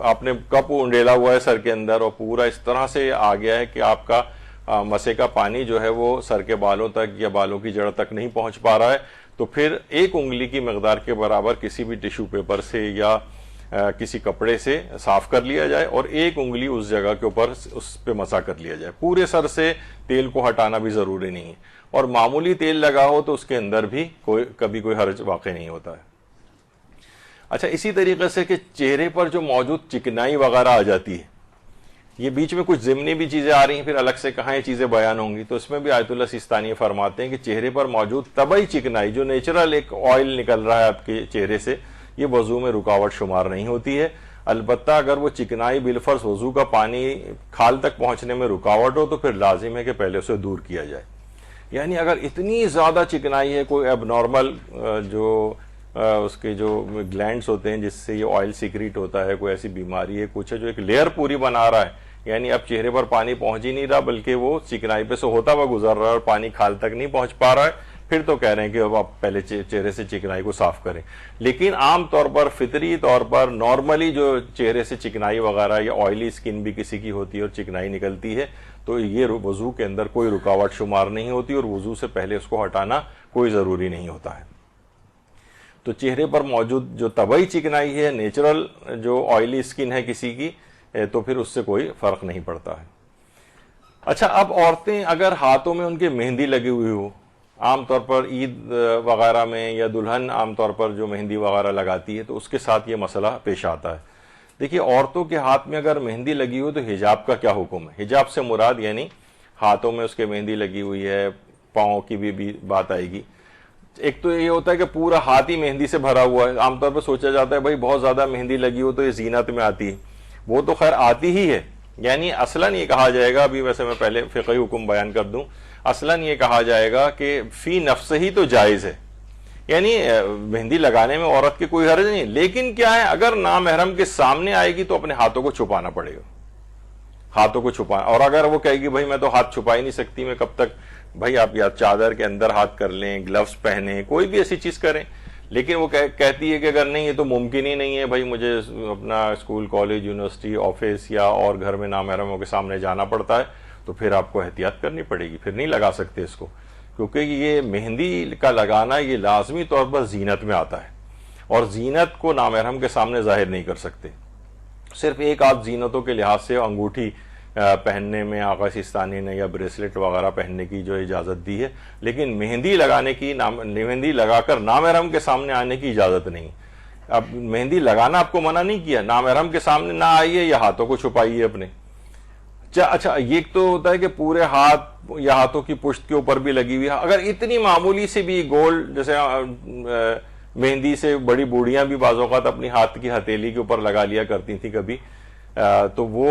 آپ نے کپ انڈیلا ہوا ہے سر کے اندر اور پورا اس طرح سے آ گیا ہے کہ آپ کا مسے کا پانی جو ہے وہ سر کے بالوں تک یا بالوں کی جڑ تک نہیں پہنچ پا رہا ہے, تو پھر 1 انگلی کی مقدار کے برابر کسی بھی ٹیشو پیپر سے یا کسی کپڑے سے صاف کر لیا جائے اور 1 انگلی اس جگہ کے اوپر اس پہ مسا کر لیا جائے. پورے سر سے تیل کو ہٹانا بھی ضروری نہیں ہے, اور معمولی تیل لگا ہو تو اس کے اندر بھی کبھی کوئی حرج واقع نہیں ہوتا ہے. اچھا, اسی طریقے سے کہ چہرے پر جو موجود چکنائی وغیرہ آ جاتی ہے, یہ بیچ میں کچھ ضمنی بھی چیزیں آ رہی ہیں، پھر الگ سے کہاں یہ چیزیں بیان ہوں گی، تو اس میں بھی آیت اللہ سیستانی فرماتے ہیں کہ چہرے پر موجود طبعی چکنائی، جو نیچرل ایک آئل نکل رہا ہے آپ کے چہرے سے، یہ وضو میں رکاوٹ شمار نہیں ہوتی ہے. البتہ اگر وہ چکنائی بالفرض وضو کا پانی کھال تک پہنچنے میں رکاوٹ ہو تو پھر لازم ہے کہ پہلے اسے دور کیا جائے. یعنی اگر اتنی زیادہ چکنائی ہے، کوئی اب نارمل جو اس کے جو گلینڈز ہوتے ہیں جس سے یہ آئل سیکریٹ ہوتا ہے، کوئی ایسی بیماری ہے، کچھ ہے جو ایک لیئر پوری بنا رہا ہے، یعنی اب چہرے پر پانی پہنچ ہی نہیں رہا بلکہ وہ چکنائی پہ سے ہوتا ہوا گزر رہا ہے اور پانی کھال تک نہیں پہنچ پا رہا ہے، پھر تو کہہ رہے ہیں کہ اب آپ پہلے چہرے سے چکنائی کو صاف کریں. لیکن عام طور پر فطری طور پر نارملی جو چہرے سے چکنائی وغیرہ یا آئلی اسکن بھی کسی کی ہوتی ہے اور چکنائی نکلتی ہے تو یہ وضو کے اندر کوئی رکاوٹ شمار نہیں ہوتی اور وضو سے پہلے اس کو ہٹانا کوئی ضروری نہیں ہوتا ہے. تو چہرے پر موجود جو طبعی چکنائی ہے، نیچرل جو آئلی اسکن ہے کسی کی، تو پھر اس سے کوئی فرق نہیں پڑتا ہے. اچھا، اب عورتیں اگر ہاتھوں میں ان کے مہندی لگی ہوئی ہو، عام طور پر عید وغیرہ میں یا دلہن عام طور پر جو مہندی وغیرہ لگاتی ہے تو اس کے ساتھ یہ مسئلہ پیش آتا ہے. دیکھیے، عورتوں کے ہاتھ میں اگر مہندی لگی ہو تو حجاب کا کیا حکم ہے؟ حجاب سے مراد یعنی ہاتھوں میں اس کے مہندی لگی ہوئی ہے، پاؤں کی بھی بات آئے گی. ایک تو یہ ہوتا ہے کہ پورا ہاتھ ہی مہندی سے بھرا ہوا ہے. عام طور پر سوچا جاتا ہے بھائی بہت زیادہ مہندی لگی ہو تو یہ زینت میں آتی ہے، وہ تو خیر آتی ہی ہے. یعنی اصلاً یہ کہا جائے گا، ابھی ویسے میں پہلے فقہی حکم بیان کر دوں، اصلاً یہ کہا جائے گا کہ فی نفس ہی تو جائز ہے، یعنی مہندی لگانے میں عورت کی کوئی حرج نہیں. لیکن کیا ہے، اگر نامحرم کے سامنے آئے گی تو اپنے ہاتھوں کو چھپانا پڑے گا، ہاتھوں کو چھپانا. اور اگر وہ کہے گی بھائی میں تو ہاتھ چھپا ہی نہیں سکتی، میں کب تک، بھائی آپ یا چادر کے اندر ہاتھ کر لیں، گلوز پہنیں، کوئی بھی ایسی چیز کریں. لیکن وہ کہتی ہے کہ اگر نہیں، یہ تو ممکن ہی نہیں ہے، بھائی مجھے اپنا اسکول، کالج، یونیورسٹی، آفس یا اور گھر میں نامحرموں کے سامنے جانا پڑتا ہے، تو پھر آپ کو احتیاط کرنی پڑے گی، پھر نہیں لگا سکتے اس کو. کیونکہ یہ مہندی کا لگانا یہ لازمی طور پر زینت میں آتا ہے، اور زینت کو نامحرم کے سامنے ظاہر نہیں کر سکتے. صرف ایک آدھ زینتوں کے لحاظ سے انگوٹھی پہننے میں آقا سیستانی نے یا بریسلٹ وغیرہ پہننے کی جو اجازت دی ہے، لیکن مہندی لگانے کی، مہندی لگا کر نامحرم کے سامنے آنے کی اجازت نہیں. اب مہندی لگانا آپ کو منع نہیں کیا، نامحرم کے سامنے نہ آئیے یا ہاتھوں کو چھپائیے اپنے. اچھا، یہ تو ہوتا ہے کہ پورے ہاتھ یا ہاتھوں کی پشت کے اوپر بھی لگی ہوئی ہے. اگر اتنی معمولی سے بھی گول، جیسے مہندی سے بڑی بوڑھیاں بھی بعض اوقات اپنی ہاتھ کی ہتھیلی کے اوپر لگا لیا کرتی تھیں کبھی، تو وہ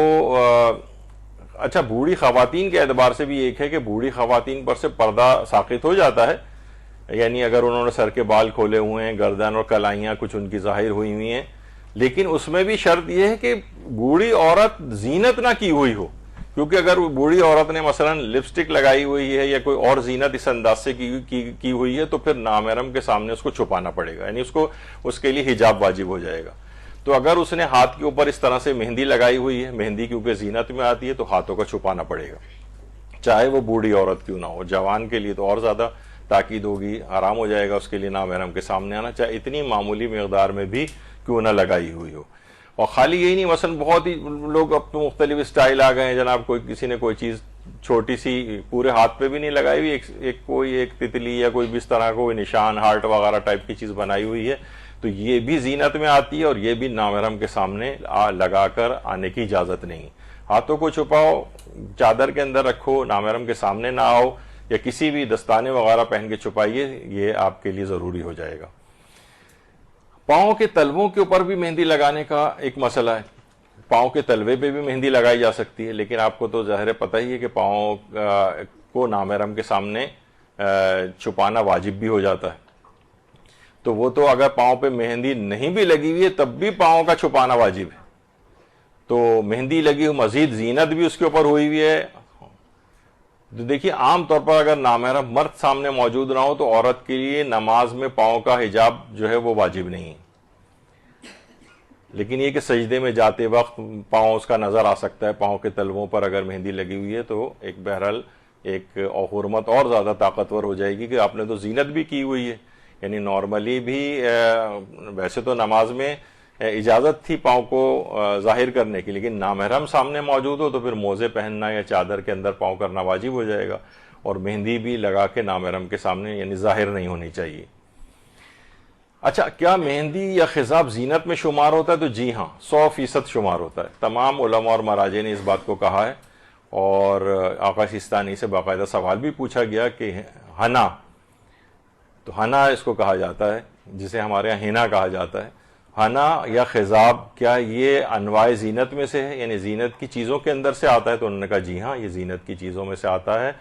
اچھا، بوڑھی خواتین کے اعتبار سے بھی ایک ہے کہ بوڑھی خواتین پر سے پردہ ساقط ہو جاتا ہے، یعنی اگر انہوں نے سر کے بال کھولے ہوئے ہیں، گردن اور کلائیاں کچھ ان کی ظاہر ہوئی ہوئی ہیں، لیکن اس میں بھی شرط یہ ہے کہ بوڑھی عورت زینت نہ کی ہوئی ہو. کیونکہ اگر بوڑھی عورت نے مثلا لپسٹک لگائی ہوئی ہے یا کوئی اور زینت اس انداز سے کی ہوئی ہے تو پھر نامحرم کے سامنے اس کو چھپانا پڑے گا، یعنی اس کے لیے حجاب واجب ہو جائے گا. تو اگر اس نے ہاتھ کے اوپر اس طرح سے مہندی لگائی ہوئی ہے، مہندی کیونکہ زینت میں آتی ہے تو ہاتھوں کا چھپانا پڑے گا، چاہے وہ بوڑھی عورت کیوں نہ ہو. جوان کے لیے تو اور زیادہ تاکید ہوگی، حرام ہو جائے گا اس کے لیے نامحرم کے سامنے آنا، چاہے اتنی معمولی مقدار میں بھی کیوں نہ لگائی ہوئی ہو. اور خالی یہی نہیں، مثلا بہت ہی لوگ اب تو مختلف اسٹائل آ گئے ہیں جناب، کسی نے کوئی چیز چھوٹی سی پورے ہاتھ پہ بھی نہیں لگائی ہوئی، کوئی ایک تتلی یا کوئی بھی اس طرح کوئی نشان، ہارٹ وغیرہ ٹائپ کی چیز بنائی ہوئی ہے، تو یہ بھی زینت میں آتی ہے اور یہ بھی نامحرم کے سامنے لگا کر آنے کی اجازت نہیں. ہاتھوں کو چھپاؤ، چادر کے اندر رکھو، نامحرم کے سامنے نہ آؤ، یا کسی بھی دستانے وغیرہ پہن کے چھپائیے، یہ آپ کے لیے ضروری ہو جائے گا. پاؤں کے تلووں کے اوپر بھی مہندی لگانے کا ایک مسئلہ ہے. پاؤں کے تلوے پہ بھی مہندی لگائی جا سکتی ہے، لیکن آپ کو تو ظاہر پتہ ہی ہے کہ پاؤں کو نامحرم کے سامنے چھپانا واجب بھی ہو جاتا ہے. تو وہ تو اگر پاؤں پہ مہندی نہیں بھی لگی ہوئی ہے تب بھی پاؤں کا چھپانا واجب ہے. تو مہندی لگی ہوئی مزید زینت بھی اس کے اوپر ہوئی ہوئی ہے. تو دیکھیے، عام طور پر اگر نامحرم مرد سامنے موجود نہ ہو تو عورت کے لیے نماز میں پاؤں کا حجاب جو ہے وہ واجب نہیں ہے. لیکن یہ کہ سجدے میں جاتے وقت پاؤں اس کا نظر آ سکتا ہے، پاؤں کے تلووں پر اگر مہندی لگی ہوئی ہے تو ایک بہرحال ایک حرمت اور زیادہ طاقتور ہو جائے گی کہ آپ نے تو زینت بھی کی ہوئی ہے. یعنی نارملی بھی ویسے تو نماز میں اجازت تھی پاؤں کو ظاہر کرنے کی، لیکن نامحرم سامنے موجود ہو تو پھر موزے پہننا یا چادر کے اندر پاؤں کرنا واجب ہو جائے گا، اور مہندی بھی لگا کے نامحرم کے سامنے یعنی ظاہر نہیں ہونی چاہیے. اچھا، کیا مہندی یا خضاب زینت میں شمار ہوتا ہے؟ تو جی ہاں، 100% شمار ہوتا ہے. تمام علماء اور مراجع نے اس بات کو کہا ہے. اور آقا سیستانی سے باقاعدہ سوال بھی پوچھا گیا کہ ہنا، تو ہنا اس کو کہا جاتا ہے جسے ہمارے یہاں ہینا کہا جاتا ہے، ہنا یا خضاب کیا یہ انواع زینت میں سے ہے، یعنی زینت کی چیزوں کے اندر سے آتا ہے؟ تو انہوں نے کہا جی ہاں، یہ زینت کی چیزوں میں سے آتا ہے،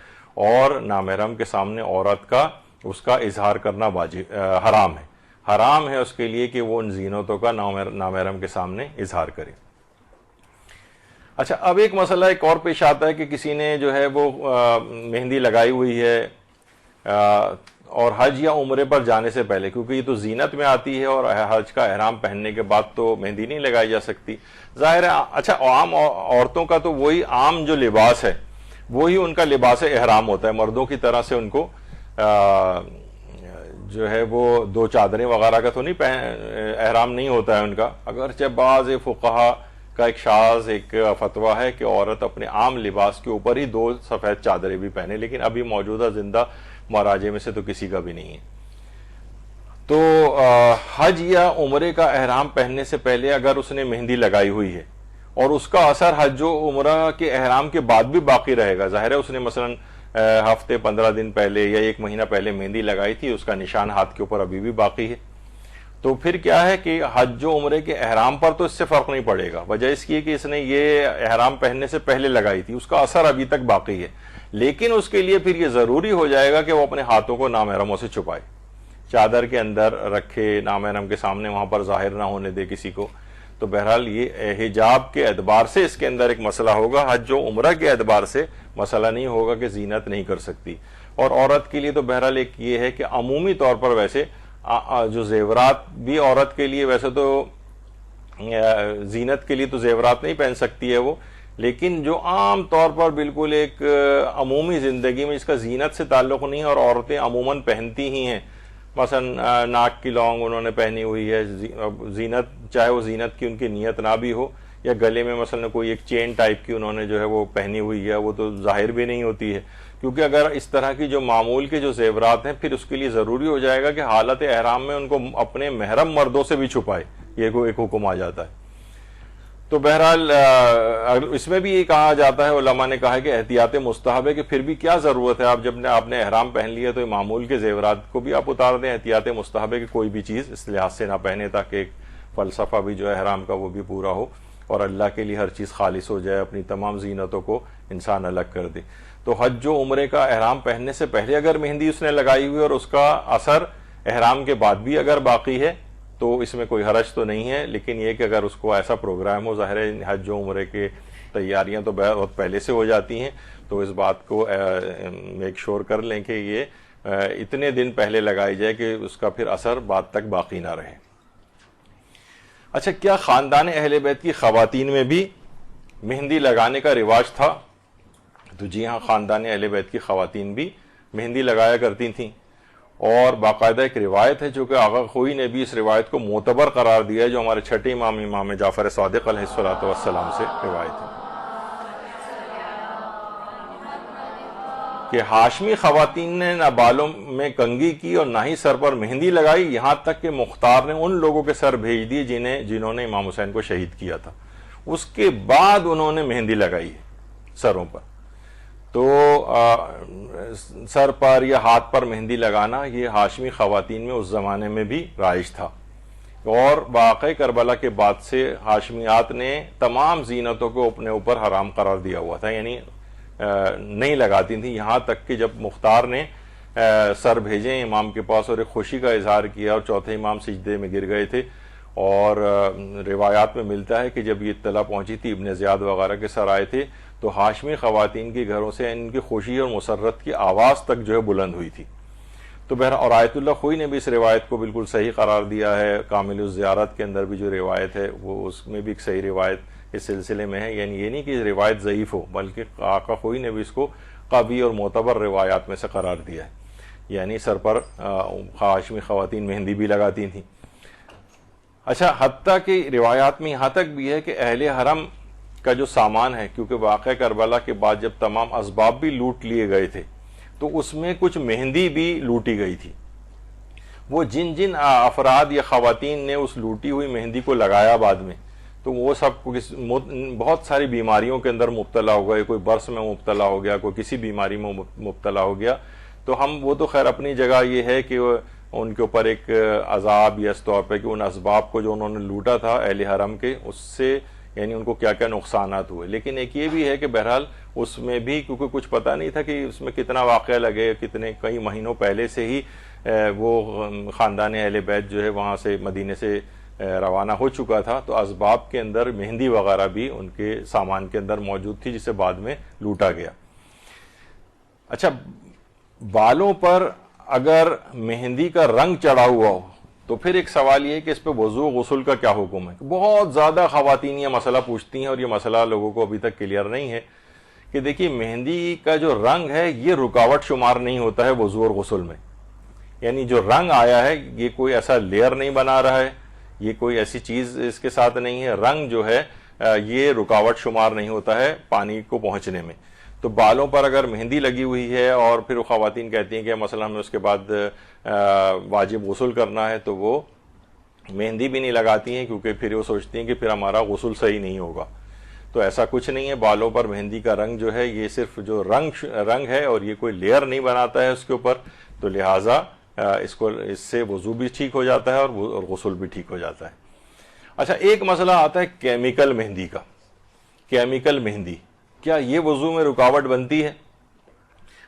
اور نامحرم کے سامنے عورت کا اس کا اظہار کرنا واجب حرام ہے. حرام ہے اس کے لیے کہ وہ ان زینتوں کا نامحرم کے سامنے اظہار کرے. اچھا، اب ایک مسئلہ ایک اور پیش آتا ہے کہ کسی نے جو ہے وہ مہندی لگائی ہوئی ہے اور حج یا عمرے پر جانے سے پہلے، کیونکہ یہ تو زینت میں آتی ہے اور حج کا احرام پہننے کے بعد تو مہندی نہیں لگائی جا سکتی، ظاہر ہے. اچھا، عام عورتوں کا تو وہی عام جو لباس ہے وہی ان کا لباس احرام ہوتا ہے، مردوں کی طرح سے ان کو جو ہے وہ 2 چادریں وغیرہ کا تو نہیں احرام نہیں ہوتا ہے ان کا. اگرچہ بعض فقہا کا ایک شاذ ایک فتویٰ ہے کہ عورت اپنے عام لباس کے اوپر ہی 2 سفید چادریں بھی پہنے، لیکن ابھی موجودہ زندہ مراجع میں سے تو کسی کا بھی نہیں ہے. تو حج یا عمرے کا احرام پہننے سے پہلے اگر اس نے مہندی لگائی ہوئی ہے اور اس کا اثر حج و عمرہ کے احرام کے بعد بھی باقی رہے گا، ظاہر ہے اس نے مثلا ہفتے 15 دن پہلے یا 1 مہینہ پہلے مہندی لگائی تھی، اس کا نشان ہاتھ کے اوپر ابھی بھی باقی ہے، تو پھر کیا ہے کہ حج و عمرے کے احرام پر تو اس سے فرق نہیں پڑے گا. وجہ اس کی ہے کہ اس نے یہ احرام پہننے سے پہلے لگائی تھی، اس کا اثر ابھی تک باقی ہے، لیکن اس کے لیے پھر یہ ضروری ہو جائے گا کہ وہ اپنے ہاتھوں کو نامحرموں سے چھپائے، چادر کے اندر رکھے، نامحرم کے سامنے وہاں پر ظاہر نہ ہونے دے کسی کو. تو بہرحال یہ حجاب کے اعتبار سے اس کے اندر ایک مسئلہ ہوگا، حج و عمرہ کے اعتبار سے مسئلہ نہیں ہوگا کہ زینت نہیں کر سکتی. اور عورت کے لیے تو بہرحال ایک یہ ہے کہ عمومی طور پر ویسے جو زیورات بھی عورت کے لیے ویسے تو زینت کے لیے تو زیورات نہیں پہن سکتی ہے وہ، لیکن جو عام طور پر بالکل ایک عمومی زندگی میں جس کا زینت سے تعلق نہیں ہے اور عورتیں عموماً پہنتی ہی ہیں، مثلا ناک کی لونگ انہوں نے پہنی ہوئی ہے، زینت چاہے وہ زینت کی ان کی نیت نہ بھی ہو، یا گلے میں مثلا کوئی ایک چین ٹائپ کی انہوں نے جو ہے وہ پہنی ہوئی ہے، وہ تو ظاہر بھی نہیں ہوتی ہے، کیونکہ اگر اس طرح کی جو معمول کے جو زیورات ہیں پھر اس کے لیے ضروری ہو جائے گا کہ حالت احرام میں ان کو اپنے محرم مردوں سے بھی چھپائے، یہ ایک حکم آ جاتا ہے. تو بہرحال اس میں بھی یہ کہا جاتا ہے، علماء نے کہا ہے کہ احتیاط مستحب ہے کہ پھر بھی کیا ضرورت ہے، جب آپ نے احرام پہن لیا تو معمول کے زیورات کو بھی آپ اتار دیں. احتیاط مستحب ہے کہ کوئی بھی چیز اس لحاظ سے نہ پہنے تاکہ ایک فلسفہ بھی جو ہے احرام کا وہ بھی پورا ہو اور اللہ کے لیے ہر چیز خالص ہو جائے، اپنی تمام زینتوں کو انسان الگ کر دے. تو حج و عمرے کا احرام پہننے سے پہلے اگر مہندی اس نے لگائی ہوئی اور اس کا اثر احرام کے بعد بھی اگر باقی ہے تو اس میں کوئی حرج تو نہیں ہے، لیکن یہ کہ اگر اس کو ایسا پروگرام ہو، ظاہر ہے حج و عمرے کے تیاریاں تو بہت پہلے سے ہو جاتی ہیں، تو اس بات کو میک شور کر لیں کہ یہ اتنے دن پہلے لگائی جائے کہ اس کا پھر اثر بعد تک باقی نہ رہے. اچھا، کیا خاندان اہل بیت کی خواتین میں بھی مہندی لگانے کا رواج تھا؟ تو جی ہاں، خاندان اہل بیت کی خواتین بھی مہندی لگایا کرتی تھیں، اور باقاعدہ ایک روایت ہے جو کہ آغا خوئی نے بھی اس روایت کو معتبر قرار دیا ہے، جو ہمارے چھٹے امام جعفر صادق علیہ الصلوۃ والسلام سے روایت ہے کہ ہاشمی خواتین نے نہ بالوں میں کنگھی کی اور نہ ہی سر پر مہندی لگائی، یہاں تک کہ مختار نے ان لوگوں کے سر بھیج دیے جنہوں نے امام حسین کو شہید کیا تھا، اس کے بعد انہوں نے مہندی لگائی ہے سروں پر. تو سر پر یا ہاتھ پر مہندی لگانا یہ ہاشمی خواتین میں اس زمانے میں بھی رائج تھا، اور واقعہ کربلا کے بعد سے ہاشمیات نے تمام زینتوں کو اپنے اوپر حرام قرار دیا ہوا تھا، یعنی نہیں لگاتی تھیں، یہاں تک کہ جب مختار نے سر بھیجے امام کے پاس اور ایک خوشی کا اظہار کیا اور چوتھے امام سجدے میں گر گئے تھے، اور روایات میں ملتا ہے کہ جب یہ اطلاع پہنچی تھی ابن زیاد وغیرہ کے سر آئے تھے تو ہاشمی خواتین کے گھروں سے ان کی خوشی اور مسرت کی آواز تک جو ہے بلند ہوئی تھی. تو بہرحال اور آیت اللہ خوئی نے بھی اس روایت کو بالکل صحیح قرار دیا ہے، کامل الزیارت کے اندر بھی جو روایت ہے وہ اس میں بھی ایک صحیح روایت اس سلسلے میں ہے، یعنی یہ نہیں کہ روایت ضعیف ہو، بلکہ آقا خوئی نے بھی اس کو قوی اور معتبر روایات میں سے قرار دیا ہے، یعنی سر پر ہاشمی خواتین مہندی بھی لگاتی تھیں. اچھا، حتیٰ کہ روایات میں یہاں تک بھی ہے کہ اہل حرم کا جو سامان ہے، کیونکہ واقعہ کربلا کے بعد جب تمام اسباب بھی لوٹ لیے گئے تھے تو اس میں کچھ مہندی بھی لوٹی گئی تھی، وہ جن جن افراد یا خواتین نے اس لوٹی ہوئی مہندی کو لگایا بعد میں، تو وہ سب بہت ساری بیماریوں کے اندر مبتلا ہو گئے، کوئی برس میں مبتلا ہو گیا، کوئی کسی بیماری میں مبتلا ہو گیا. تو وہ تو خیر اپنی جگہ یہ ہے کہ ان کے اوپر ایک عذاب یا اس طور پہ کہ ان اسباب کو جو انہوں نے لوٹا تھا اہل حرم کے، اس سے یعنی ان کو کیا کیا نقصانات ہوئے. لیکن ایک یہ بھی ہے کہ بہرحال اس میں بھی کیونکہ کچھ پتہ نہیں تھا کہ اس میں کتنا واقعہ لگے، کئی مہینوں پہلے سے ہی وہ خاندان اہل بیت جو ہے وہاں سے مدینے سے روانہ ہو چکا تھا، تو اسباب کے اندر مہندی وغیرہ بھی ان کے سامان کے اندر موجود تھی جسے بعد میں لوٹا گیا. اچھا، بالوں پر اگر مہندی کا رنگ چڑھا ہوا ہو تو پھر ایک سوال یہ ہے کہ اس پہ وضو غسل کا کیا حکم ہے. بہت زیادہ خواتین یہ مسئلہ پوچھتی ہیں اور یہ مسئلہ لوگوں کو ابھی تک کلیئر نہیں ہے کہ دیکھیے مہندی کا جو رنگ ہے یہ رکاوٹ شمار نہیں ہوتا ہے وضو اور غسل میں. یعنی جو رنگ آیا ہے یہ کوئی ایسا لیئر نہیں بنا رہا ہے، یہ کوئی ایسی چیز اس کے ساتھ نہیں ہے. رنگ جو ہے یہ رکاوٹ شمار نہیں ہوتا ہے پانی کو پہنچنے میں. تو بالوں پر اگر مہندی لگی ہوئی ہے اور پھر وہ خواتین کہتی ہیں کہ مثلا ہمیں اس کے بعد واجب غسل کرنا ہے، تو وہ مہندی بھی نہیں لگاتی ہیں کیونکہ پھر وہ سوچتی ہیں کہ پھر ہمارا غسل صحیح نہیں ہوگا. تو ایسا کچھ نہیں ہے. بالوں پر مہندی کا رنگ جو ہے یہ صرف جو رنگ ہے اور یہ کوئی لیئر نہیں بناتا ہے اس کے اوپر، تو لہٰذا اس سے وضو بھی ٹھیک ہو جاتا ہے اور غسل بھی ٹھیک ہو جاتا ہے. اچھا، ایک مسئلہ آتا ہے کیمیکل مہندی کا. کیمیکل مہندی کیا یہ وضو میں رکاوٹ بنتی ہے؟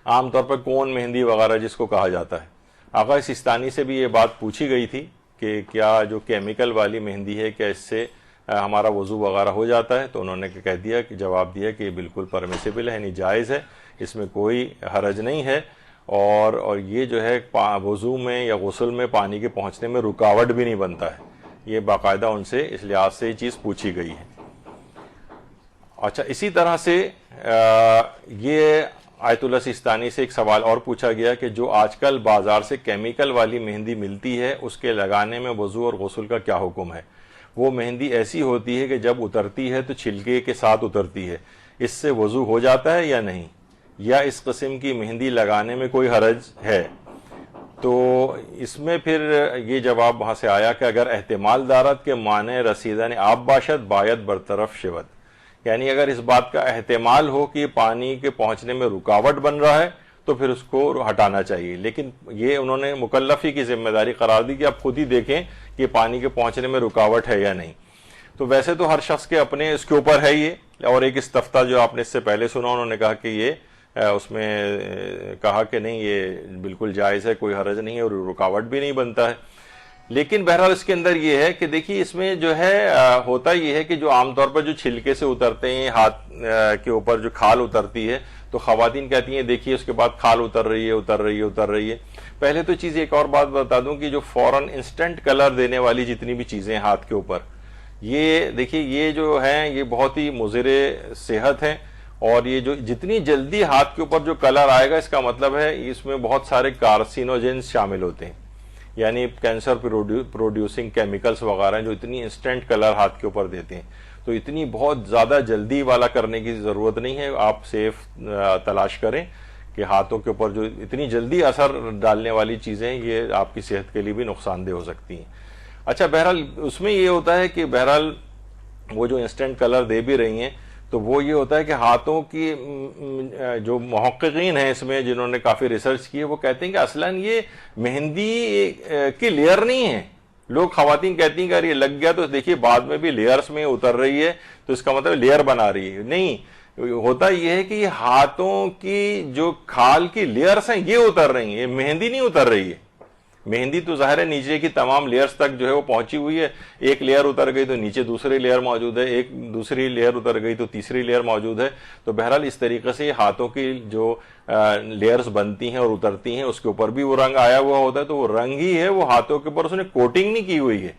عام طور پر کون مہندی وغیرہ جس کو کہا جاتا ہے، آقا سستانی سے بھی یہ بات پوچھی گئی تھی کہ کیا جو کیمیکل والی مہندی ہے کیا اس سے ہمارا وضو وغیرہ ہو جاتا ہے؟ تو انہوں نے کہہ دیا کہ جواب دیا کہ یہ بالکل پرمیسیبل ہے، یعنی جائز ہے، اس میں کوئی حرج نہیں ہے. اور یہ جو ہے وضو میں یا غسل میں پانی کے پہنچنے میں رکاوٹ بھی نہیں بنتا ہے. یہ باقاعدہ ان سے اس لحاظ سے یہ چیز پوچھی گئی ہے. اچھا، اسی طرح سے یہ آیت اللہ سستانی سے ایک سوال اور پوچھا گیا کہ جو آج کل بازار سے کیمیکل والی مہندی ملتی ہے اس کے لگانے میں وضو اور غسل کا کیا حکم ہے؟ وہ مہندی ایسی ہوتی ہے کہ جب اترتی ہے تو چھلکے کے ساتھ اترتی ہے، اس سے وضو ہو جاتا ہے یا نہیں؟ یا اس قسم کی مہندی لگانے میں کوئی حرج ہے؟ تو اس میں پھر یہ جواب وہاں سے آیا کہ اگر احتمال دارت کے معنی رسیدہ نے آپ باشد باید برطرف شود، یعنی اگر اس بات کا احتمال ہو کہ پانی کے پہنچنے میں رکاوٹ بن رہا ہے تو پھر اس کو ہٹانا چاہیے. لیکن یہ انہوں نے مکلفی کی ذمہ داری قرار دی کہ آپ خود ہی دیکھیں کہ پانی کے پہنچنے میں رکاوٹ ہے یا نہیں. تو ویسے تو ہر شخص کے اپنے اس کے اوپر ہے یہ. اور ایک استفتاء جو آپ نے اس سے پہلے سنا، انہوں نے کہا کہ یہ اس میں کہا کہ نہیں یہ بالکل جائز ہے، کوئی حرج نہیں ہے اور رکاوٹ بھی نہیں بنتا ہے. لیکن بہرحال اس کے اندر یہ ہے کہ دیکھیے اس میں جو ہے ہوتا یہ ہے کہ جو عام طور پر جو چھلکے سے اترتے ہیں ہاتھ کے اوپر جو کھال اترتی ہے، تو خواتین کہتی ہیں دیکھیے اس کے بعد کھال اتر رہی ہے. پہلے تو چیز ایک اور بات بتا دوں کہ جو فوراً انسٹنٹ کلر دینے والی جتنی بھی چیزیں ہاتھ کے اوپر، یہ دیکھیے یہ جو ہیں یہ بہت ہی مضر صحت ہیں. اور یہ جو جتنی جلدی ہاتھ کے اوپر جو کلر آئے گا اس کا مطلب ہے اس میں بہت سارے کارسینوجنز شامل ہوتے ہیں، یعنی کینسر پروڈیوسنگ کیمیکلز وغیرہ جو اتنی انسٹنٹ کلر ہاتھ کے اوپر دیتے ہیں. تو اتنی بہت زیادہ جلدی والا کرنے کی ضرورت نہیں ہے. آپ سیف تلاش کریں کہ ہاتھوں کے اوپر جو اتنی جلدی اثر ڈالنے والی چیزیں یہ آپ کی صحت کے لیے بھی نقصان دہ ہو سکتی ہیں. اچھا، بہرحال اس میں یہ ہوتا ہے کہ بہرحال وہ جو انسٹنٹ کلر دے بھی رہی ہیں تو وہ یہ ہوتا ہے کہ ہاتھوں کی جو محققین ہیں اس میں جنہوں نے کافی ریسرچ کی ہے وہ کہتے ہیں کہ اصلاً یہ مہندی کی لیئر نہیں ہے. لوگ خواتین کہتی ہیں کہ اگر یہ لگ گیا تو دیکھیے بعد میں بھی لیئرز میں اتر رہی ہے تو اس کا مطلب لیئر بنا رہی ہے. نہیں، ہوتا یہ ہے کہ یہ ہاتھوں کی جو کھال کی لیئرز ہیں یہ اتر رہی ہیں، یہ مہندی نہیں اتر رہی ہے. مہندی تو ظاہر ہے نیچے کی تمام لیئرز تک جو ہے وہ پہنچی ہوئی ہے. ایک لیئر اتر گئی تو نیچے دوسری لیئر موجود ہے، ایک دوسری لیئر اتر گئی تو تیسری لیئر موجود ہے. تو بہرحال اس طریقے سے ہاتھوں کی جو لیئرز بنتی ہیں اور اترتی ہیں اس کے اوپر بھی وہ رنگ آیا ہوا ہوتا ہے. تو وہ رنگ ہی ہے، وہ ہاتھوں کے اوپر اس نے کوٹنگ نہیں کی ہوئی ہے.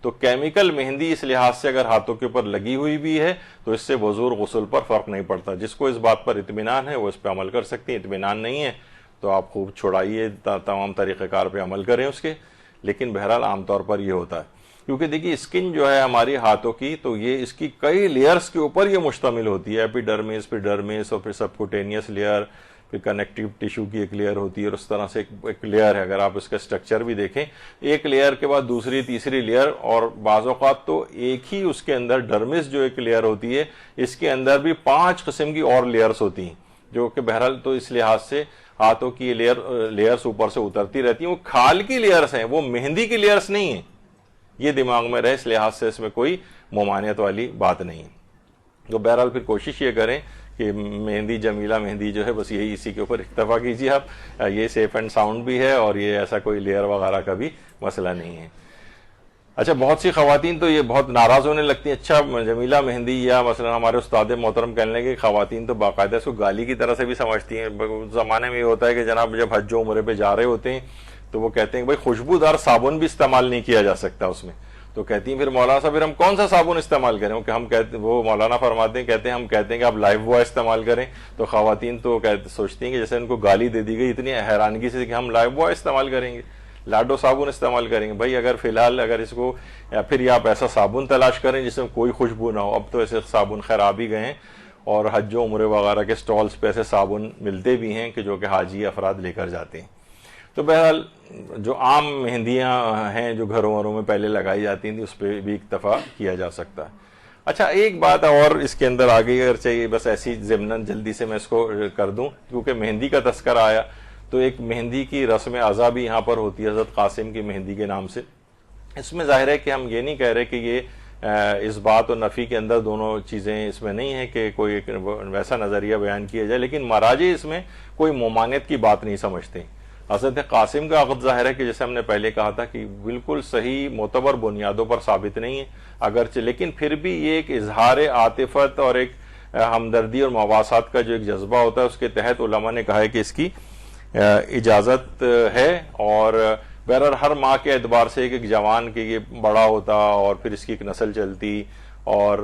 تو کیمیکل مہندی اس لحاظ سے اگر ہاتھوں کے اوپر لگی ہوئی بھی ہے تو اس سے وضو اور غسل پر فرق نہیں پڑتا. جس کو اس بات پر اطمینان ہے وہ اس پہ عمل کر سکتی ہیں، اطمینان نہیں ہے تو آپ خوب چھڑائیے، تمام طریقہ کار پہ عمل کریں اس کے. لیکن بہرحال عام طور پر یہ ہوتا ہے کیونکہ دیکھیے اسکن جو ہے ہماری ہاتھوں کی تو یہ اس کی کئی لیئرز کے اوپر یہ مشتمل ہوتی ہے، ایپیڈرمس، پھر ڈرمس اور پھر سبکوٹینیس لیئر، پھر کنیکٹیو ٹیشو کی ایک لیئر ہوتی ہے اور اس طرح سے ایک لیئر ہے. اگر آپ اس کا اسٹرکچر بھی دیکھیں, ایک لیئر کے بعد دوسری تیسری لیئر, اور بعض اوقات تو ایک ہی اس کے اندر ڈرمس جو ایک لیئر ہوتی ہے اس کے اندر بھی 5 قسم کی اور لیئرز ہوتی ہیں, جو کہ بہرحال تو اس لحاظ سے ہاتھوں کی یہ لیئرز اوپر سے اترتی رہتی ہیں. وہ کھال کی لیئرز ہیں, وہ مہندی کی لیئرز نہیں ہیں. یہ دماغ میں رہے, اس لحاظ سے اس میں کوئی ممانعت والی بات نہیں ہے. تو بہرحال پھر کوشش یہ کریں کہ مہندی جمیلہ مہندی جو ہے بس یہی اسی کے اوپر اکتفا کیجیے آپ. یہ سیف اینڈ ساؤنڈ بھی ہے اور یہ ایسا کوئی لیئر وغیرہ کا بھی مسئلہ نہیں ہے. اچھا, بہت سی خواتین تو یہ بہت ناراض ہونے لگتی ہیں. اچھا جمیلہ مہندی, یا مثلا ہمارے استاد محترم کہنے لگے خواتین تو باقاعدہ اس کو گالی کی طرح سے بھی سمجھتی ہیں. زمانے میں یہ ہوتا ہے کہ جناب جب حج و عمرے پہ جا رہے ہوتے ہیں تو وہ کہتے ہیں کہ بھائی خوشبودار صابن بھی استعمال نہیں کیا جا سکتا اس میں. تو کہتی ہیں پھر مولانا صاحب پھر ہم کون سا صابن استعمال کریں؟ کہ ہم کہتے, وہ مولانا فرماتے ہیں کہتے ہیں ہم کہتے ہیں کہ آپ لائف بوائے استعمال کریں. تو خواتین تو سوچتی ہیں کہ جیسے ان کو گالی دے دی گئی اتنی حیرانگی سے کہ ہم لائف بوائے استعمال کریں گے, لاڈو صابن استعمال کریں گے. بھائی اگر فی الحال اگر اس کو, یا پھر آپ ایسا صابن تلاش کریں جس میں کوئی خوشبو نہ ہو. اب تو ایسے صابن خراب ہی گئے ہیں اور حج و عمرے وغیرہ کے سٹالز پہ ایسے صابن ملتے بھی ہیں کہ جو کہ حاجی افراد لے کر جاتے ہیں. تو بہرحال جو عام مہندیاں ہیں جو گھروں وھروں میں پہلے لگائی جاتی تھیں اس پہ بھی اکتفا کیا جا سکتا ہے. اچھا, ایک بات اور اس کے اندر آ گئی, اگر چاہیے بس ایسی ضمناً جلدی سے میں اس کو کر دوں کیونکہ مہندی کا تذکرہ آیا, تو ایک مہندی کی رسم اعضا بھی یہاں پر ہوتی ہے حضرت قاسم کی مہندی کے نام سے. اس میں ظاہر ہے کہ ہم یہ نہیں کہہ رہے کہ یہ اس بات اور نفی کے اندر دونوں چیزیں اس میں نہیں ہیں کہ کوئی ایک ویسا نظریہ بیان کیا جائے, لیکن مراجع اس میں کوئی ممانعت کی بات نہیں سمجھتے. حضرت قاسم کا عقد ظاہر ہے کہ جیسے ہم نے پہلے کہا تھا کہ بالکل صحیح معتبر بنیادوں پر ثابت نہیں ہے اگرچہ, لیکن پھر بھی یہ ایک اظہار عاطفت اور ایک ہمدردی اور مواسات کا جو ایک جذبہ ہوتا ہے اس کے تحت علماء نے کہا ہے کہ اس کی اجازت ہے. اور بہرحال ہر ماں کے اعتبار سے ایک جوان کہ یہ بڑا ہوتا اور پھر اس کی ایک نسل چلتی اور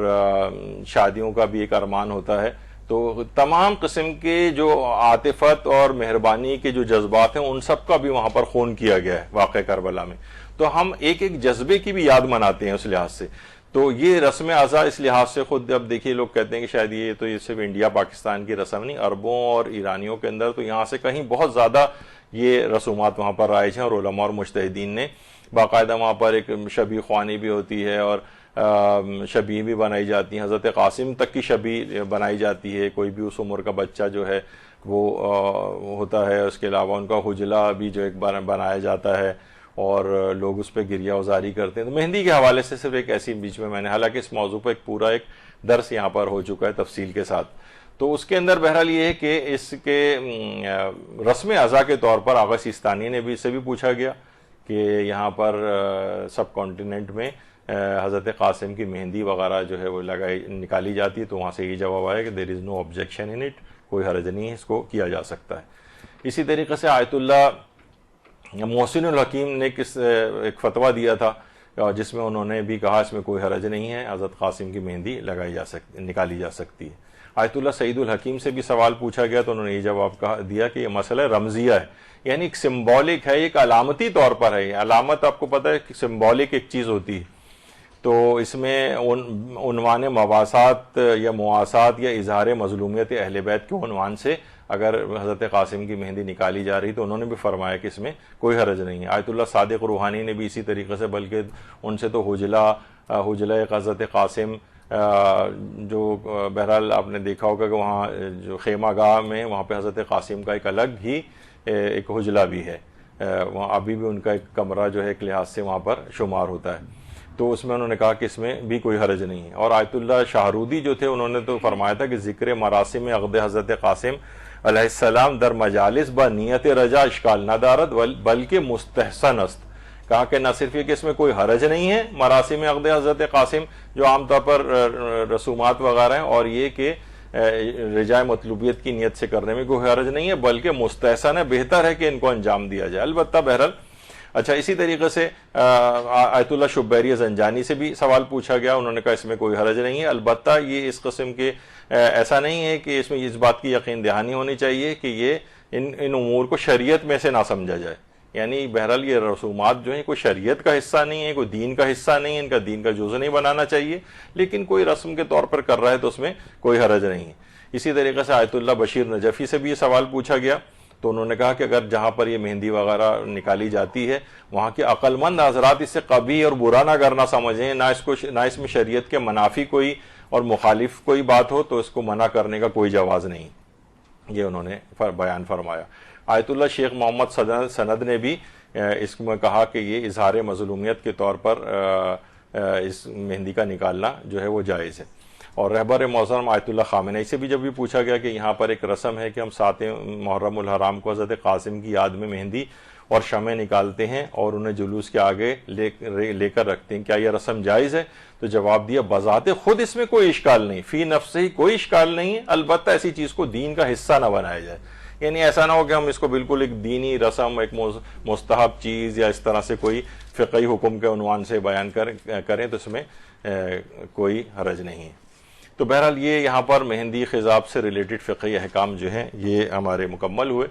شادیوں کا بھی ایک ارمان ہوتا ہے, تو تمام قسم کے جو عاطفت اور مہربانی کے جو جذبات ہیں ان سب کا بھی وہاں پر خون کیا گیا ہے واقعہ کربلا میں. تو ہم ایک ایک جذبے کی بھی یاد مناتے ہیں اس لحاظ سے. تو یہ رسم اعضا اس لحاظ سے خود اب دیکھیے لوگ کہتے ہیں کہ شاید یہ تو یہ صرف انڈیا پاکستان کی رسم نہیں, عربوں اور ایرانیوں کے اندر تو یہاں سے کہیں بہت زیادہ یہ رسومات وہاں پر رائج ہیں, اور علماء اور مجتہدین نے باقاعدہ وہاں پر ایک شبیہ خوانی بھی ہوتی ہے اور شبیہ بھی بنائی جاتی ہیں. حضرت قاسم تک کی شبیہ بنائی جاتی ہے, کوئی بھی اس عمر کا بچہ جو ہے وہ ہوتا ہے. اس کے علاوہ ان کا حجلہ بھی جو ایک بنایا جاتا ہے اور لوگ اس پہ گریہ وزاری کرتے ہیں. تو مہندی کے حوالے سے صرف ایک ایسی بیچ میں نے, حالانکہ اس موضوع پہ ایک پورا ایک درس یہاں پر ہو چکا ہے تفصیل کے ساتھ, تو اس کے اندر بہرحال یہ ہے کہ اس کے رسم اعضا کے طور پر آغا سیستانی نے بھی اس سے بھی پوچھا گیا کہ یہاں پر سب کانٹیننٹ میں حضرت قاسم کی مہندی وغیرہ جو ہے وہ نکالی جاتی ہے, تو وہاں سے یہ جواب آیا کہ دیر از نو آبجیکشن ان اٹ, کوئی حرج نہیں ہے, اس کو کیا جا سکتا ہے. اسی طریقے سے آیت اللہ محسن الحکیم نے ایک فتویٰ دیا تھا جس میں انہوں نے بھی کہا اس میں کوئی حرج نہیں ہے, حضرت قاسم کی مہندی نکالی جا سکتی ہے. آیت اللہ سعید الحکیم سے بھی سوال پوچھا گیا تو انہوں نے یہ جواب دیا کہ یہ مسئلہ رمزیہ ہے, یعنی ایک سمبولک ہے, ایک علامتی طور پر ہے. علامت آپ کو پتہ ہے کہ سمبولک ایک چیز ہوتی ہے, تو اس میں عنوان مواسات یا مواسات یا اظہار مظلومیت اہل بیت کے عنوان سے اگر حضرت قاسم کی مہندی نکالی جا رہی تو انہوں نے بھی فرمایا کہ اس میں کوئی حرج نہیں ہے. آیت اللہ صادق روحانی نے بھی اسی طریقے سے, بلکہ ان سے تو حجلہ حضرت قاسم جو بہرحال آپ نے دیکھا ہوگا کہ وہاں جو خیمہ گاہ میں وہاں پہ حضرت قاسم کا ایک الگ ہی ایک حجلہ بھی ہے, وہاں ابھی بھی ان کا ایک کمرہ جو ہے ایک لحاظ سے وہاں پر شمار ہوتا ہے. تو اس میں انہوں نے کہا کہ اس میں بھی کوئی حرج نہیں ہے. اور آیت اللہ شاہرودی جو تھے انہوں نے تو فرمایا تھا کہ ذکر مراسم عقد حضرت قاسم علیہ السلام در مجالس با نیت رجا اشکال نہ دارت بلکہ مستحسن است. کہا کہ نہ صرف یہ کہ اس میں کوئی حرج نہیں ہے مراسم عقد حضرت قاسم جو عام طور پر رسومات وغیرہ ہیں, اور یہ کہ رجاء مطلوبیت کی نیت سے کرنے میں کوئی حرج نہیں ہے, بلکہ مستحسن ہے, بہتر ہے کہ ان کو انجام دیا جائے. البتہ بہرحال اچھا, اسی طریقے سے آیت اللہ شبیری زنجانی سے بھی سوال پوچھا گیا, انہوں نے کہا اس میں کوئی حرج نہیں ہے. البتہ یہ اس قسم کے ایسا نہیں ہے کہ اس میں اس بات کی یقین دہانی ہونی چاہیے کہ یہ ان امور کو شریعت میں سے نہ سمجھا جائے. یعنی بہرحال یہ رسومات جو ہیں کوئی شریعت کا حصہ نہیں ہے, کوئی دین کا حصہ نہیں ہے, ان کا دین کا جزو نہیں بنانا چاہیے, لیکن کوئی رسم کے طور پر کر رہا ہے تو اس میں کوئی حرج نہیں ہے. اسی طریقے سے آیت اللہ بشیر نجفی سے بھی یہ سوال پوچھا گیا تو انہوں نے کہا کہ اگر جہاں پر یہ مہندی وغیرہ نکالی جاتی ہے وہاں کے عقل مند حضرات اس سے قبیح اور برا نہ کرنا سمجھیں، نہ اس میں شریعت کے منافی کوئی اور مخالف کوئی بات ہو تو اس کو منع کرنے کا کوئی جواز نہیں، یہ انہوں نے بیان فرمایا۔ آیت اللہ شیخ محمد سند نے بھی اس میں کہا کہ یہ اظہار مظلومیت کے طور پر اس مہندی کا نکالنا جو ہے وہ جائز ہے۔ اور رہبر معظم آیت اللہ خامنئی سے بھی جب بھی پوچھا گیا کہ یہاں پر ایک رسم ہے کہ ہم 7 محرم الحرام کو حضرت قاسم کی یاد میں مہندی اور شمع نکالتے ہیں اور انہیں جلوس کے آگے لے کر رکھتے ہیں، کیا یہ رسم جائز ہے؟ تو جواب دیا بذات خود اس میں کوئی اشکال نہیں، فی نفس ہی کوئی اشکال نہیں ہے، البتہ ایسی چیز کو دین کا حصہ نہ بنایا جائے، یعنی ایسا نہ ہو کہ ہم اس کو بالکل ایک دینی رسم، ایک مستحب چیز یا اس طرح سے کوئی فقہی حکم کے عنوان سے بیان کریں تو اس میں کوئی حرج نہیں ہے۔ تو بہرحال یہ یہاں پر مہندی خضاب سے ریلیٹڈ فقہی احکام جو ہیں یہ ہمارے مکمل ہوئے۔